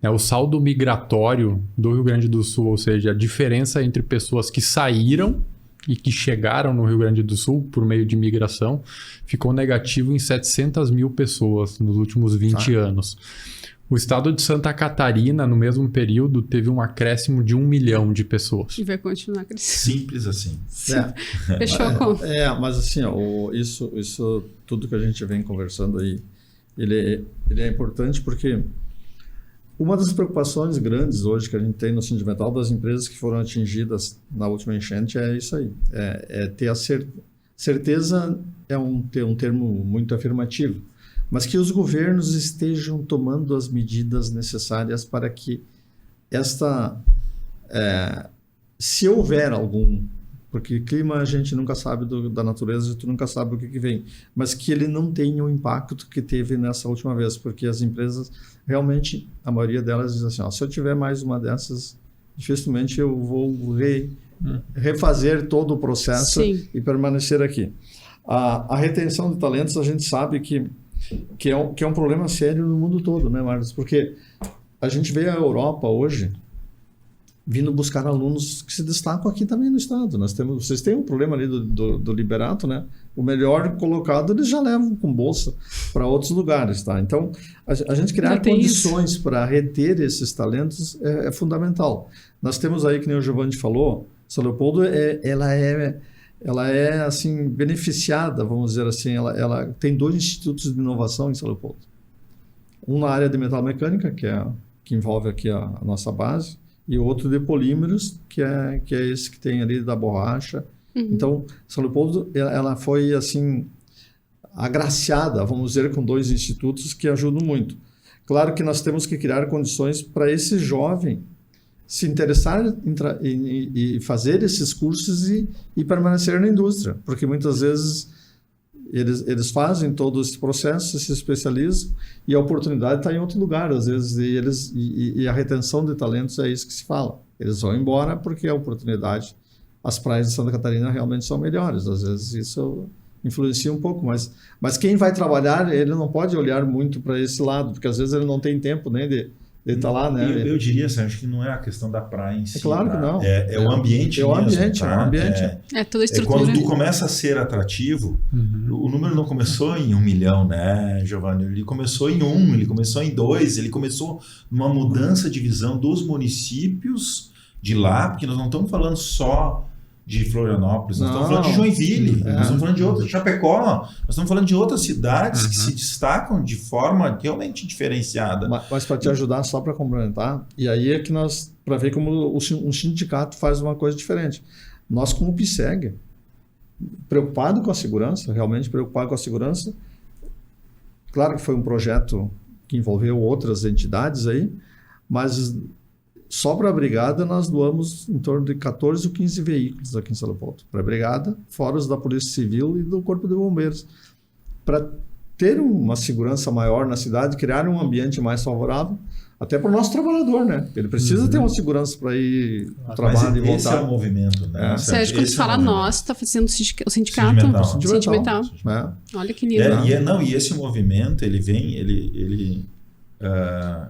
o saldo migratório do Rio Grande do Sul, ou seja, a diferença entre pessoas que saíram e que chegaram no Rio Grande do Sul por meio de migração, ficou negativo em 700 mil pessoas nos últimos 20 anos. O estado de Santa Catarina, no mesmo período, teve um acréscimo de 1 milhão de pessoas. E vai continuar crescendo. Simples assim. Fechou a conta. Mas assim, isso tudo que a gente vem conversando aí, ele é importante porque uma das preocupações grandes hoje que a gente tem no Sindimetal das empresas que foram atingidas na última enchente é isso aí. É ter a certeza, é um termo muito afirmativo, mas que os governos estejam tomando as medidas necessárias para que se houver algum, porque clima a gente nunca sabe da natureza, tu nunca sabe o que vem, mas que ele não tenha o impacto que teve nessa última vez, porque as empresas realmente, a maioria delas diz assim, se eu tiver mais uma dessas, dificilmente eu vou refazer todo o processo e permanecer aqui. A retenção de talentos, a gente sabe que é um problema sério no mundo todo, né, Marcos? Porque a gente vê a Europa hoje vindo buscar alunos que se destacam aqui também no estado. Vocês têm um problema ali do liberato, né? O melhor colocado eles já levam com bolsa para outros lugares, tá? Então, a gente criar condições para reter esses talentos é fundamental. Nós temos aí, que nem o Giovanni falou, São Leopoldo, ela é assim, beneficiada, vamos dizer assim, ela tem 2 institutos de inovação em São Leopoldo. Um na área de metalmecânica, que envolve aqui a nossa base, e outro de polímeros, que é esse que tem ali da borracha. Então, São Leopoldo, ela foi assim, agraciada, vamos dizer, com 2 institutos que ajudam muito. Claro que nós temos que criar condições para esse jovem se interessar e fazer esses cursos e permanecer na indústria, porque muitas vezes eles fazem todo esse processo, se especializam e a oportunidade está em outro lugar, às vezes, e a retenção de talentos é isso que se fala. Eles vão embora porque a oportunidade, as praias de Santa Catarina realmente são melhores, às vezes isso influencia um pouco, mas quem vai trabalhar, ele não pode olhar muito para esse lado, porque às vezes ele não tem tempo nem de Ele está lá, né? Eu diria, Sérgio, que não é a questão da praia em si. Claro que não. É o ambiente mesmo. É o ambiente. É toda a estrutura. Quando tu começa a ser atrativo, o número não começou em 1 milhão, né, Giovanni? Ele começou em 1, ele começou em 2, ele começou numa mudança de visão dos municípios de lá, porque nós não estamos falando só de Florianópolis, nós estamos falando de Joinville, nós estamos falando de outras, Chapecó, nós estamos falando de outras cidades que se destacam de forma realmente diferenciada. Mas para te ajudar, só para complementar, e aí é que nós, para ver como um sindicato faz uma coisa diferente. Nós, como PSEG, preocupado com a segurança, realmente preocupado com a segurança, claro que foi um projeto que envolveu outras entidades aí, mas só para a brigada nós doamos em torno de 14 ou 15 veículos aqui em São Leopoldo. Para a brigada, fora os da Polícia Civil e do Corpo de Bombeiros. Para ter uma segurança maior na cidade, criar um ambiente mais favorável, até para o nosso trabalhador, né? Ele precisa ter uma segurança para ir ao trabalho e voltar. Esse é o movimento, né? Sérgio, quando tu fala nós, está fazendo o sindicato? Sentimental. Olha que lindo. E esse movimento, ele vem, ele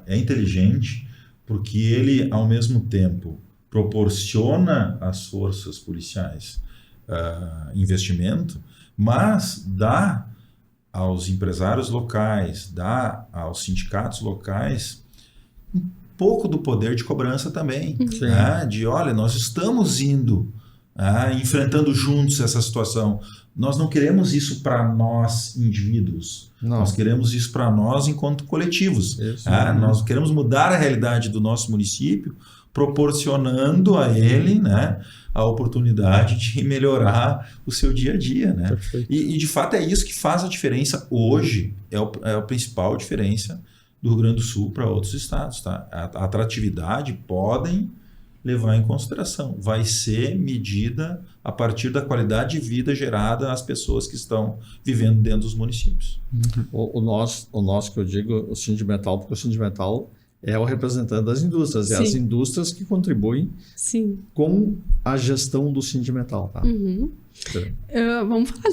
é inteligente, porque ele, ao mesmo tempo, proporciona às forças policiais investimento, mas dá aos empresários locais, dá aos sindicatos locais um pouco do poder de cobrança também. Né? De, olha, nós estamos indo, enfrentando juntos essa situação. Nós não queremos isso para nós, indivíduos. Não. Nós queremos isso para nós enquanto coletivos. Nós queremos mudar a realidade do nosso município, proporcionando a ele, né, a oportunidade de melhorar o seu dia a dia. Né? E de fato é isso que faz a diferença hoje, é a principal diferença do Rio Grande do Sul para outros estados. Tá? A atratividade podem levar em consideração. Vai ser medida a partir da qualidade de vida gerada às pessoas que estão vivendo dentro dos municípios. O nosso que eu digo, o Sindimetal, porque o Sindimetal é o representante das indústrias, é as indústrias que contribuem com a gestão do Sindimetal. Tá?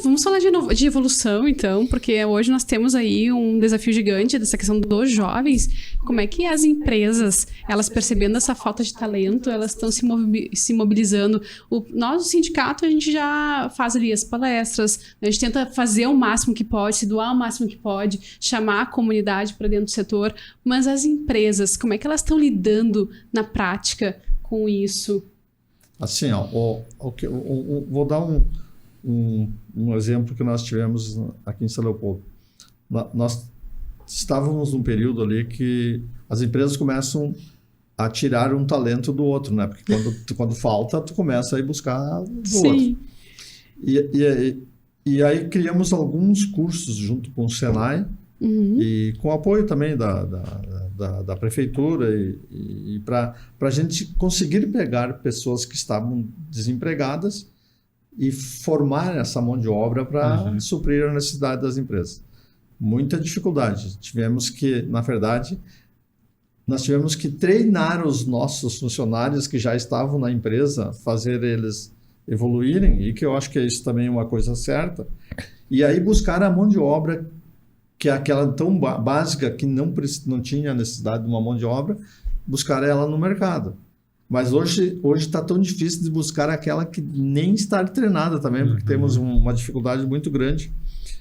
Vamos falar de evolução, então, porque hoje nós temos aí um desafio gigante dessa questão dos jovens. Como é que as empresas, elas percebendo essa falta de talento, elas estão se mobilizando? Nós, o sindicato, a gente já faz ali as palestras, a gente tenta fazer o máximo que pode, se doar o máximo que pode, chamar a comunidade para dentro do setor, mas as empresas, como é que elas estão lidando na prática com isso? Assim, vou dar um exemplo que nós tivemos aqui em São Leopoldo. Nós estávamos num período ali que as empresas começam a tirar um talento do outro, né? Porque quando falta, tu começa a ir buscar do outro. E aí criamos alguns cursos junto com o Senai, e com apoio também da prefeitura e para a gente conseguir pegar pessoas que estavam desempregadas e formar essa mão de obra para suprir a necessidade das empresas. Muita dificuldade. Na verdade, nós tivemos que treinar os nossos funcionários que já estavam na empresa, fazer eles evoluírem, e que eu acho que isso também é uma coisa certa, e aí buscar a mão de obra que é aquela tão básica que não tinha necessidade de uma mão de obra, buscar ela no mercado. Mas hoje está tão difícil de buscar aquela que nem está treinada também, porque temos uma dificuldade muito grande.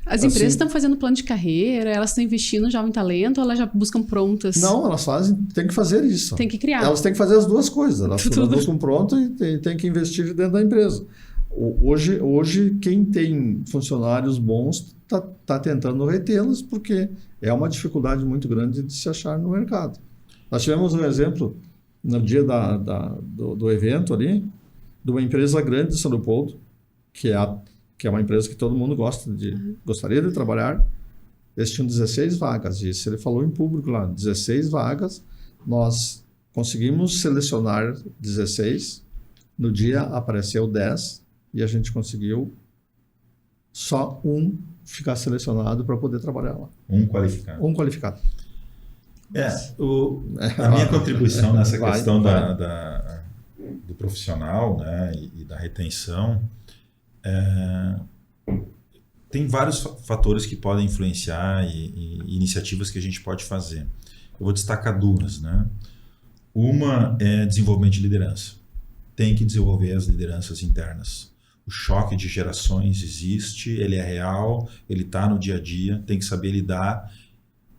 As empresas estão fazendo plano de carreira, elas estão investindo já em talento, ou elas já buscam prontas? Não, elas tem que fazer isso. Tem que criar. Elas têm que fazer as duas coisas. Elas buscam pronto e tem que investir dentro da empresa. Hoje quem tem funcionários bons está tentando retê-los, porque é uma dificuldade muito grande de se achar no mercado. Nós tivemos um exemplo no dia do evento ali, de uma empresa grande de São Leopoldo, que é uma empresa que todo mundo gostaria de trabalhar. Eles tinham 16 vagas, e isso ele falou em público lá, 16 vagas, nós conseguimos selecionar 16, no dia apareceu 10, e a gente conseguiu só um ficar selecionado para poder trabalhar lá. Um qualificado. Um qualificado. A minha contribuição nessa questão do profissional, né, e da retenção, tem vários fatores que podem influenciar e iniciativas que a gente pode fazer. eu vou destacar duas, né? Uma é desenvolvimento de liderança. Tem que desenvolver as lideranças internas. O choque de gerações existe, ele é real, ele está no dia a dia, tem que saber lidar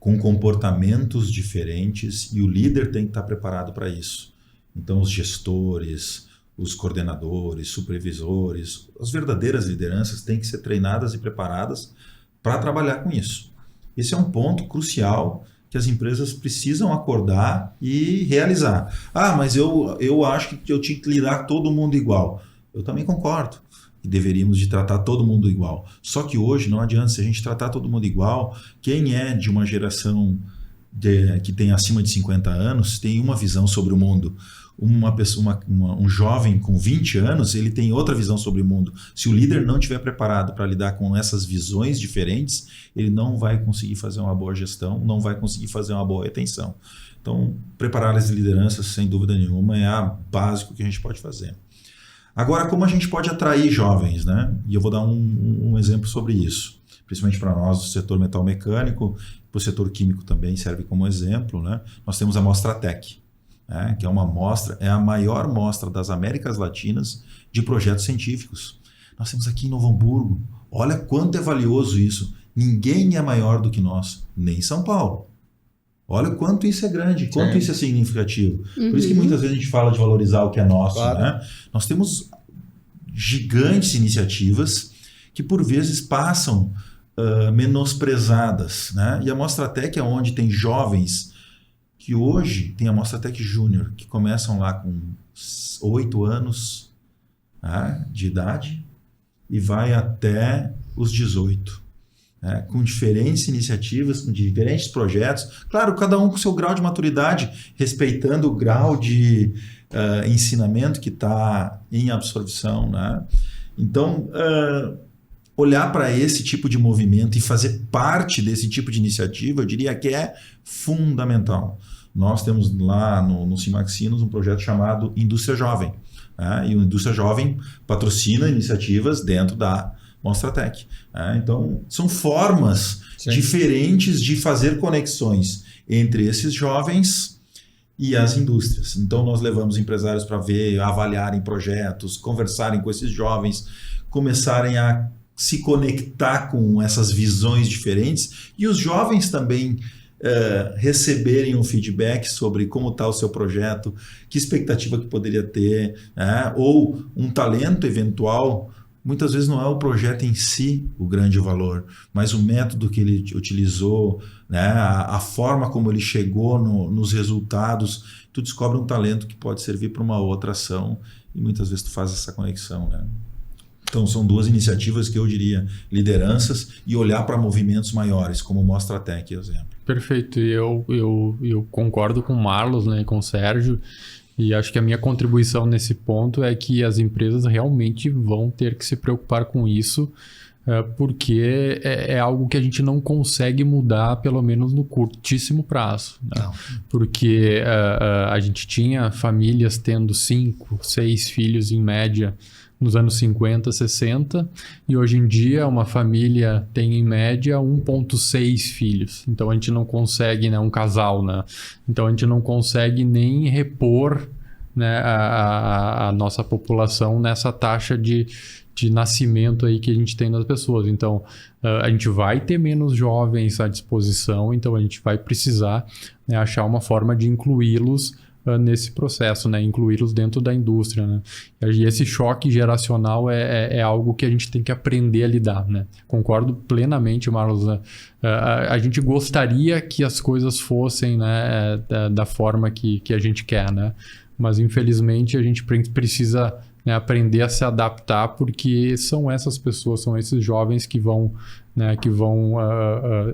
com comportamentos diferentes e o líder tem que estar preparado para isso. Então, os gestores, os coordenadores, supervisores, as verdadeiras lideranças têm que ser treinadas e preparadas para trabalhar com isso. Esse é um ponto crucial que as empresas precisam acordar e realizar. Ah, mas eu acho que eu tinha que lidar com todo mundo igual. Eu também concordo que deveríamos de tratar todo mundo igual. Só que hoje não adianta, se a gente tratar todo mundo igual, quem é de uma geração que tem acima de 50 anos tem uma visão sobre o mundo. Um jovem com 20 anos, ele tem outra visão sobre o mundo. Se o líder não estiver preparado para lidar com essas visões diferentes, ele não vai conseguir fazer uma boa gestão, não vai conseguir fazer uma boa retenção. Então, preparar as lideranças, sem dúvida nenhuma, é a básico que a gente pode fazer. Agora, como a gente pode atrair jovens, né? E eu vou dar um exemplo sobre isso, principalmente para nós do setor metal mecânico, para o setor químico também serve como exemplo, né? Nós temos a Mostratec, que é uma mostra, é a maior mostra das Américas Latinas de projetos científicos. Nós temos aqui em Novo Hamburgo, olha quanto é valioso isso. Ninguém é maior do que nós, nem São Paulo. Olha o quanto isso é grande, quanto isso é significativo. Por isso que muitas vezes a gente fala de valorizar o que é nosso. Claro. Né? Nós temos gigantes iniciativas que por vezes passam menosprezadas. Né? E a Mostratec é onde tem jovens que hoje tem a Mostratec Júnior, que começam lá com 8 anos de idade e vai até os 18. Com diferentes iniciativas, com diferentes projetos. Claro, cada um com seu grau de maturidade, respeitando o grau de ensinamento que está em absorção. Né? Então, olhar para esse tipo de movimento e fazer parte desse tipo de iniciativa, eu diria que é fundamental. Nós temos lá no Simaxinos um projeto chamado Indústria Jovem. E o Indústria Jovem patrocina iniciativas dentro da Mostratec. Então, são formas diferentes de fazer conexões entre esses jovens e as indústrias. Então, nós levamos empresários para avaliarem projetos, conversarem com esses jovens, começarem a se conectar com essas visões diferentes e os jovens também receberem um feedback sobre como está o seu projeto, que expectativa que poderia ter, ou um talento eventual. Muitas vezes não é o projeto em si o grande valor, mas o método que ele utilizou, né? A forma como ele chegou nos resultados. Tu descobre um talento que pode servir para uma outra ação e muitas vezes tu faz essa conexão. Né? Então são duas iniciativas que eu diria, lideranças e olhar para movimentos maiores, como mostra a Tec, exemplo. Perfeito, e eu concordo com o Marlos, né, e com o Sérgio. E acho que a minha contribuição nesse ponto é que as empresas realmente vão ter que se preocupar com isso, porque é algo que a gente não consegue mudar, pelo menos no curtíssimo prazo. Né? Porque a gente tinha famílias tendo 5, 6 filhos em média nos anos 50, 60, e hoje em dia uma família tem em média 1,6 filhos. Então a gente não consegue, né, um casal, né? Então a gente não consegue nem repor, né, a nossa população nessa taxa de nascimento aí que a gente tem das pessoas. Então a gente vai ter menos jovens à disposição, então a gente vai precisar, né, achar uma forma de incluí-los nesse processo, né? Incluí-los dentro da indústria, né? E esse choque geracional é algo que a gente tem que aprender a lidar, né? Concordo plenamente, Marlos. Né? A gente gostaria que as coisas fossem, né, da forma que a gente quer, né? Mas infelizmente a gente precisa, né, aprender a se adaptar, porque são essas pessoas, são esses jovens que vão, né,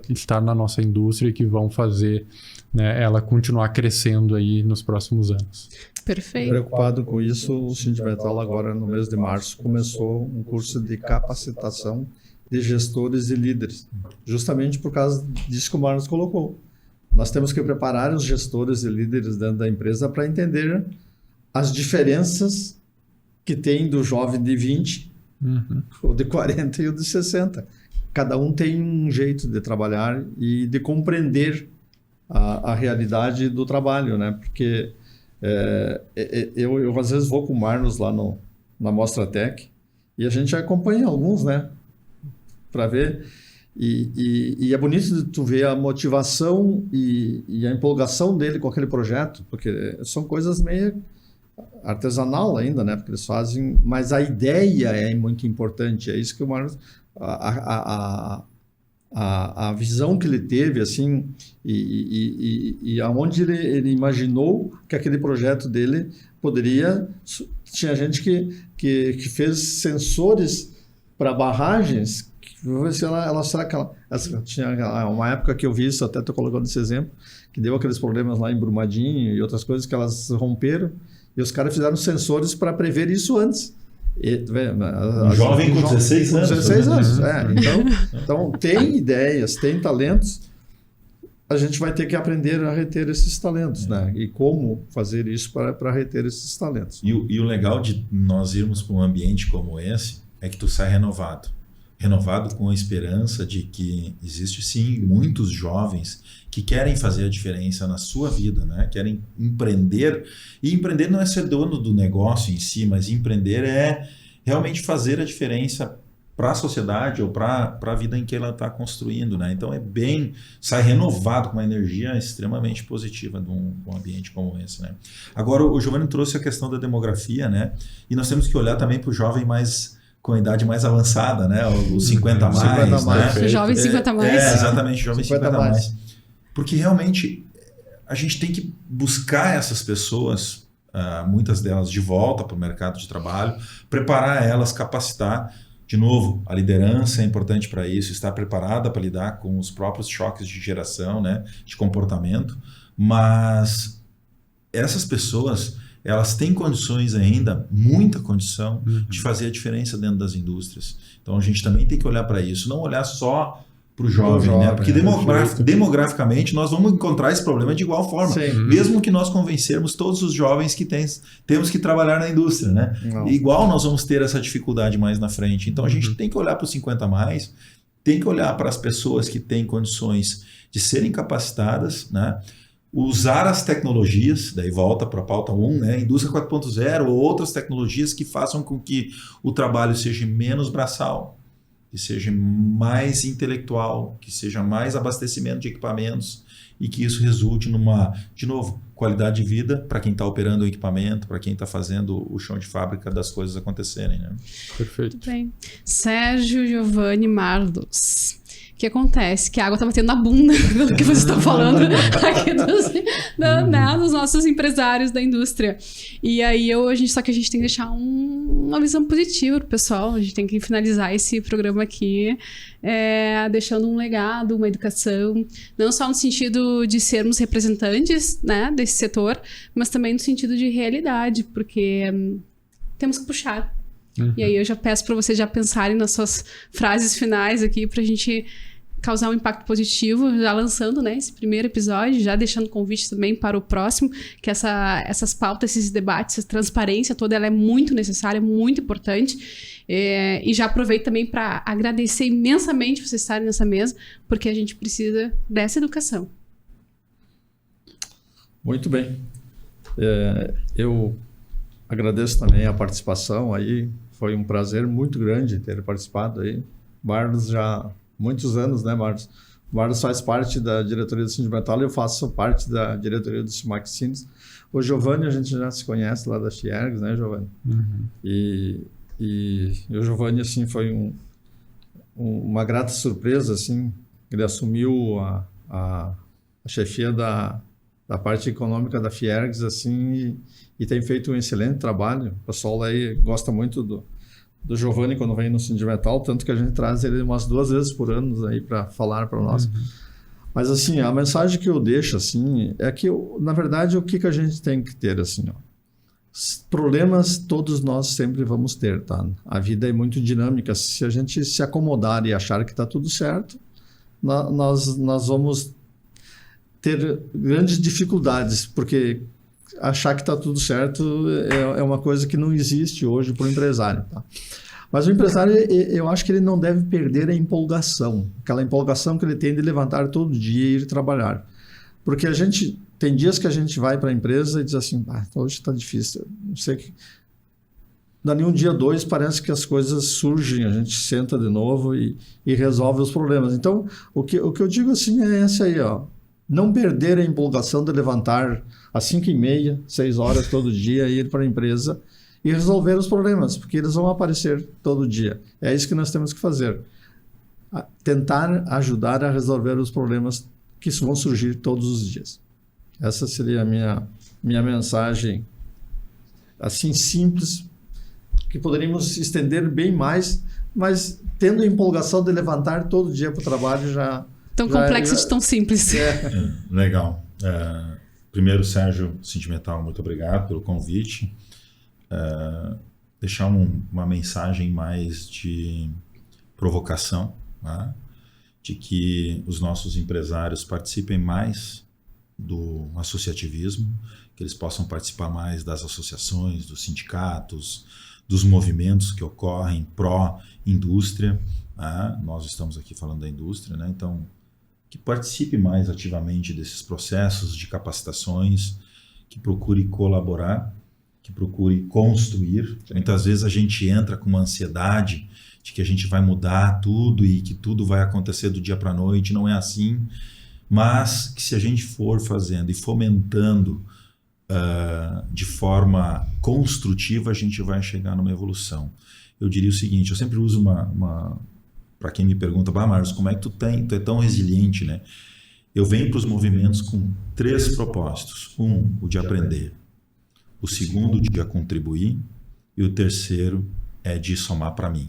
estar na nossa indústria e que vão fazer, né, ela continuar crescendo aí nos próximos anos. Perfeito. Preocupado com isso, o Sindimetal agora no mês de março começou um curso de capacitação de gestores e líderes, justamente por causa disso que o Marcos colocou. Nós temos que preparar os gestores e líderes dentro da empresa para entender as diferenças que tem do jovem de 20, o de 40 e o de 60. Cada um tem um jeito de trabalhar e de compreender a realidade do trabalho, né? Porque eu às vezes vou com o Marlos lá na Mostra Tech e a gente acompanha alguns, né? Para ver. E é bonito de tu ver a motivação e a empolgação dele com aquele projeto, porque são coisas meio artesanal ainda, né? Porque eles fazem, mas a ideia é muito importante. É isso que o Marlos, a visão que ele teve, assim, e aonde ele imaginou que aquele projeto dele poderia. Tinha gente que fez sensores para barragens. Vou ver se será que ela tinha uma época que eu vi isso, até estou colocando esse exemplo, que deu aqueles problemas lá em Brumadinho e outras coisas que elas romperam, e os caras fizeram sensores para prever isso antes. Jovem com 16 anos. 16 anos, então tem ideias, tem talentos, a gente vai ter que aprender a reter esses talentos, né? E como fazer isso para reter esses talentos. E o legal de nós irmos para um ambiente como esse é que tu sai renovado com a esperança de que existe sim muitos jovens que querem fazer a diferença na sua vida, né? Querem empreender, e empreender não é ser dono do negócio em si, mas empreender é realmente fazer a diferença para a sociedade ou para a vida em que ela está construindo, né? Então sai renovado com uma energia extremamente positiva de um ambiente como esse, né? Agora o Giovanni trouxe a questão da demografia, né? E nós temos que olhar também para o jovem com a idade mais avançada, né? Os 50 a mais, né? Jovem 50 mais. Exatamente, jovem 50 a mais. Porque realmente a gente tem que buscar essas pessoas, muitas delas de volta para o mercado de trabalho, preparar elas, capacitar. De novo, a liderança é importante para isso, estar preparada para lidar com os próprios choques de geração, né? De comportamento, mas essas pessoas, elas têm condições ainda, muita condição, de fazer a diferença dentro das indústrias. Então a gente também tem que olhar para isso, não olhar só para o jovem, né? Porque demograficamente nós vamos encontrar esse problema de igual forma. Sim. Mesmo que nós convencermos todos os jovens que temos que trabalhar na indústria, né? Igual nós vamos ter essa dificuldade mais na frente. Então a gente tem que olhar para os 50 a mais, tem que olhar para as pessoas que têm condições de serem capacitadas, né? Usar as tecnologias, daí volta para a pauta 1, né? Indústria 4.0 ou outras tecnologias que façam com que o trabalho seja menos braçal, que seja mais intelectual, que seja mais abastecimento de equipamentos e que isso resulte numa, de novo, qualidade de vida para quem está operando o equipamento, para quem está fazendo o chão de fábrica das coisas acontecerem, né? Perfeito. Muito bem. Sérgio, Giovanni, Marlos. O que acontece? Que a água tá batendo na bunda, pelo que vocês estão falando aqui dos nossos empresários da indústria. E aí só que a gente tem que deixar uma visão positiva pro pessoal. A gente tem que finalizar esse programa aqui deixando um legado, uma educação, não só no sentido de sermos representantes, né, desse setor, mas também no sentido de realidade, porque temos que puxar. E aí eu já peço para vocês já pensarem nas suas frases finais aqui pra gente causar um impacto positivo, já lançando, né, esse primeiro episódio, já deixando convite também para o próximo, que essas pautas, esses debates, essa transparência toda, ela é muito necessária, muito importante. E já aproveito também para agradecer imensamente vocês estarem nessa mesa, porque a gente precisa dessa educação. Muito bem. Eu agradeço também a participação aí, foi um prazer muito grande ter participado aí. Marlos já muitos anos, né, Marlos? O Marlos faz parte da diretoria do Sindimetal e eu faço parte da diretoria do Simac Sindes. O Giovanni, a gente já se conhece lá da Fiergs, né, Giovanni? E o Giovanni, assim, foi uma grata surpresa, assim. Ele assumiu a chefia da parte econômica da Fiergs, assim, e tem feito um excelente trabalho. O pessoal aí gosta muito do Giovanni quando vem no Sindimetal, tanto que a gente traz ele umas 2 vezes por ano aí para falar para nós. Mas assim, a mensagem que eu deixo assim é que, na verdade, o que a gente tem que ter assim, ó, problemas todos nós sempre vamos ter, tá? A vida é muito dinâmica. Se a gente se acomodar e achar que está tudo certo, nós vamos ter grandes dificuldades, porque achar que está tudo certo é uma coisa que não existe hoje para o empresário, tá? Mas o empresário, eu acho que ele não deve perder a empolgação, aquela empolgação que ele tem de levantar todo dia e ir trabalhar. Porque tem dias que a gente vai para a empresa e diz assim, hoje está difícil, não sei o que. Dali um dia, 2, parece que as coisas surgem, a gente senta de novo e resolve os problemas. Então, o que eu digo assim é esse aí, ó. Não perder a empolgação de levantar às 5h30, 6 horas todo dia e ir para a empresa e resolver os problemas, porque eles vão aparecer todo dia. É isso que nós temos que fazer. Tentar ajudar a resolver os problemas que vão surgir todos os dias. Essa seria a minha mensagem, assim, simples, que poderíamos estender bem mais, mas tendo a empolgação de levantar todo dia para o trabalho já... Tão complexo de tão simples. Legal. Primeiro, Sérgio Sindimetal, muito obrigado pelo convite. Deixar uma mensagem mais de provocação, né? De que os nossos empresários participem mais do associativismo, que eles possam participar mais das associações, dos sindicatos, dos movimentos que ocorrem pró-indústria. Né? Nós estamos aqui falando da indústria, né? Então, que participe mais ativamente desses processos de capacitações, que procure colaborar, que procure construir. Muitas vezes a gente entra com uma ansiedade de que a gente vai mudar tudo e que tudo vai acontecer do dia para a noite. Não é assim, mas que se a gente for fazendo e fomentando de forma construtiva, a gente vai chegar numa evolução. Eu diria o seguinte, eu sempre uso para quem me pergunta, Marcos, como é que tu é tão resiliente, né? Eu venho para os movimentos com 3 propósitos. O de aprender. O segundo, de contribuir. E o terceiro é de somar para mim.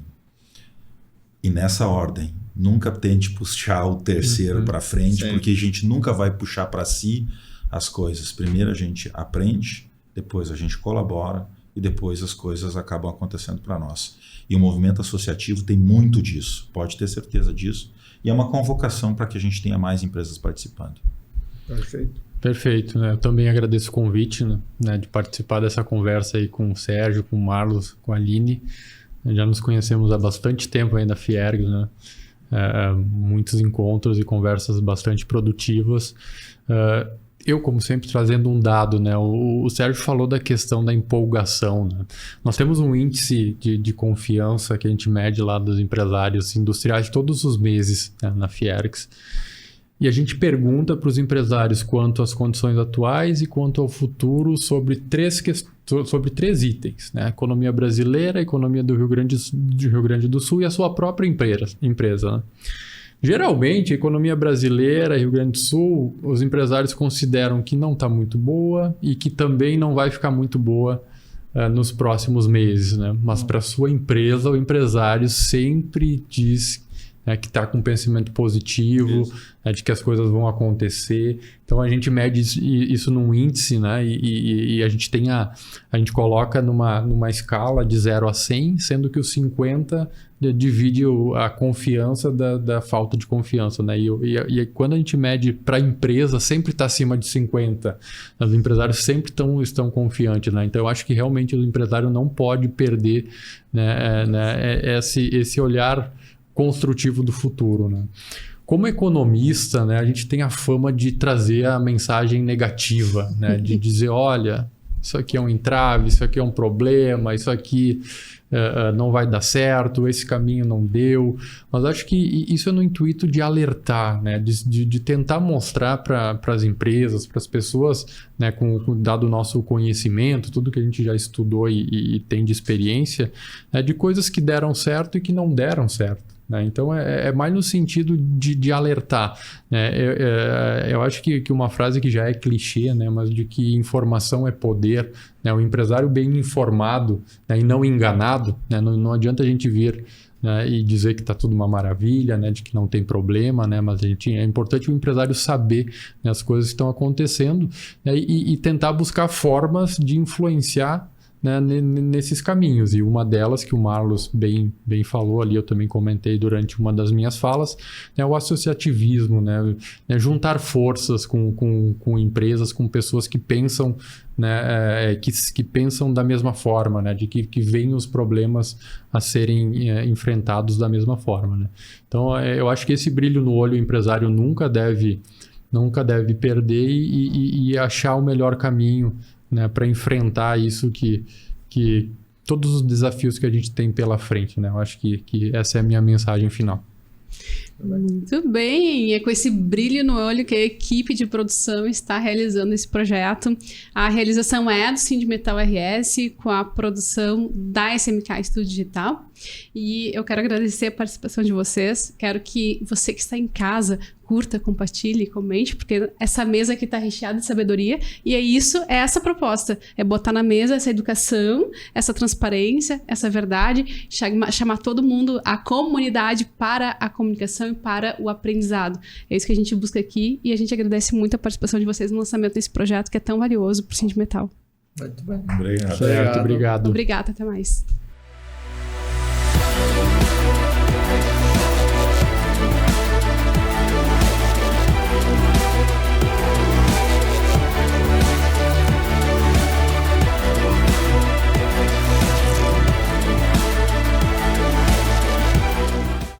E nessa ordem, nunca tente puxar o terceiro para frente, porque a gente nunca vai puxar para si as coisas. Primeiro a gente aprende, depois a gente colabora e depois as coisas acabam acontecendo para nós. E o movimento associativo tem muito disso, pode ter certeza disso. E é uma convocação para que a gente tenha mais empresas participando. Perfeito. Perfeito, né? Eu também agradeço o convite, né, de participar dessa conversa aí com o Sérgio, com o Marlos, com a Aline. Já nos conhecemos há bastante tempo aí da Fiergs, né? Muitos encontros e conversas bastante produtivas. Eu, como sempre, trazendo um dado, né? O Sérgio falou da questão da empolgação, né? Nós temos um índice de confiança que a gente mede lá dos empresários industriais todos os meses, né, na Fiergs. E a gente pergunta para os empresários quanto às condições atuais e quanto ao futuro sobre 3 itens, né? A economia brasileira, a economia do Rio Grande do Sul e a sua própria empresa, né? Geralmente, a economia brasileira, Rio Grande do Sul, os empresários consideram que não está muito boa e que também não vai ficar muito boa nos próximos meses, né? Mas para a sua empresa, o empresário sempre diz que está com um pensamento positivo, de que as coisas vão acontecer. Então a gente mede isso num índice, né? E a gente coloca numa escala de 0 a 100, sendo que o 50 divide a confiança da falta de confiança, né? E quando a gente mede para a empresa, sempre está acima de 50. Os empresários sempre estão confiantes, né? Então eu acho que realmente o empresário não pode perder, né, esse olhar construtivo do futuro, né? Como economista, né, a gente tem a fama de trazer a mensagem negativa, né, de dizer, olha, isso aqui é um entrave, isso aqui é um problema, isso aqui não vai dar certo, esse caminho não deu. Mas acho que isso é no intuito de alertar, né, de tentar mostrar para as empresas, para as pessoas, né, dado o nosso conhecimento, tudo que a gente já estudou e tem de experiência, né, de coisas que deram certo e que não deram certo. Então é mais no sentido de alertar, né? Eu acho que uma frase que já é clichê, né? Mas de que informação é poder, né? O empresário bem informado, né, e não enganado, né? Não adianta a gente vir, né, e dizer que está tudo uma maravilha, né, de que não tem problema, né, mas é importante o empresário saber, né, as coisas que estão acontecendo, né, e tentar buscar formas de influenciar, né, nesses caminhos. E uma delas que o Marlos bem falou ali, eu também comentei durante uma das minhas falas, é o associativismo, né, juntar forças com empresas, com pessoas que pensam, né, que pensam da mesma forma, né, de que veem os problemas a serem enfrentados da mesma forma, né. Então eu acho que esse brilho no olho o empresário nunca deve nunca deve perder e achar o melhor caminho, né, para enfrentar isso que todos os desafios que a gente tem pela frente, né? Eu acho que essa é a minha mensagem final. Muito bem, é com esse brilho no olho que a equipe de produção está realizando esse projeto. A realização é do Sindimetal RS, com a produção da SMK Estúdio Digital. E eu quero agradecer a participação de vocês. Quero que você que está em casa curta, compartilhe, comente, porque essa mesa aqui está recheada de sabedoria. E é essa proposta. É botar na mesa essa educação, essa transparência, essa verdade, chamar todo mundo, a comunidade, para a comunicação e para o aprendizado. É isso que a gente busca aqui e a gente agradece muito a participação de vocês no lançamento desse projeto que é tão valioso para o Sindimetal. Muito bem. Obrigado. Certo, obrigado. Obrigada, até mais.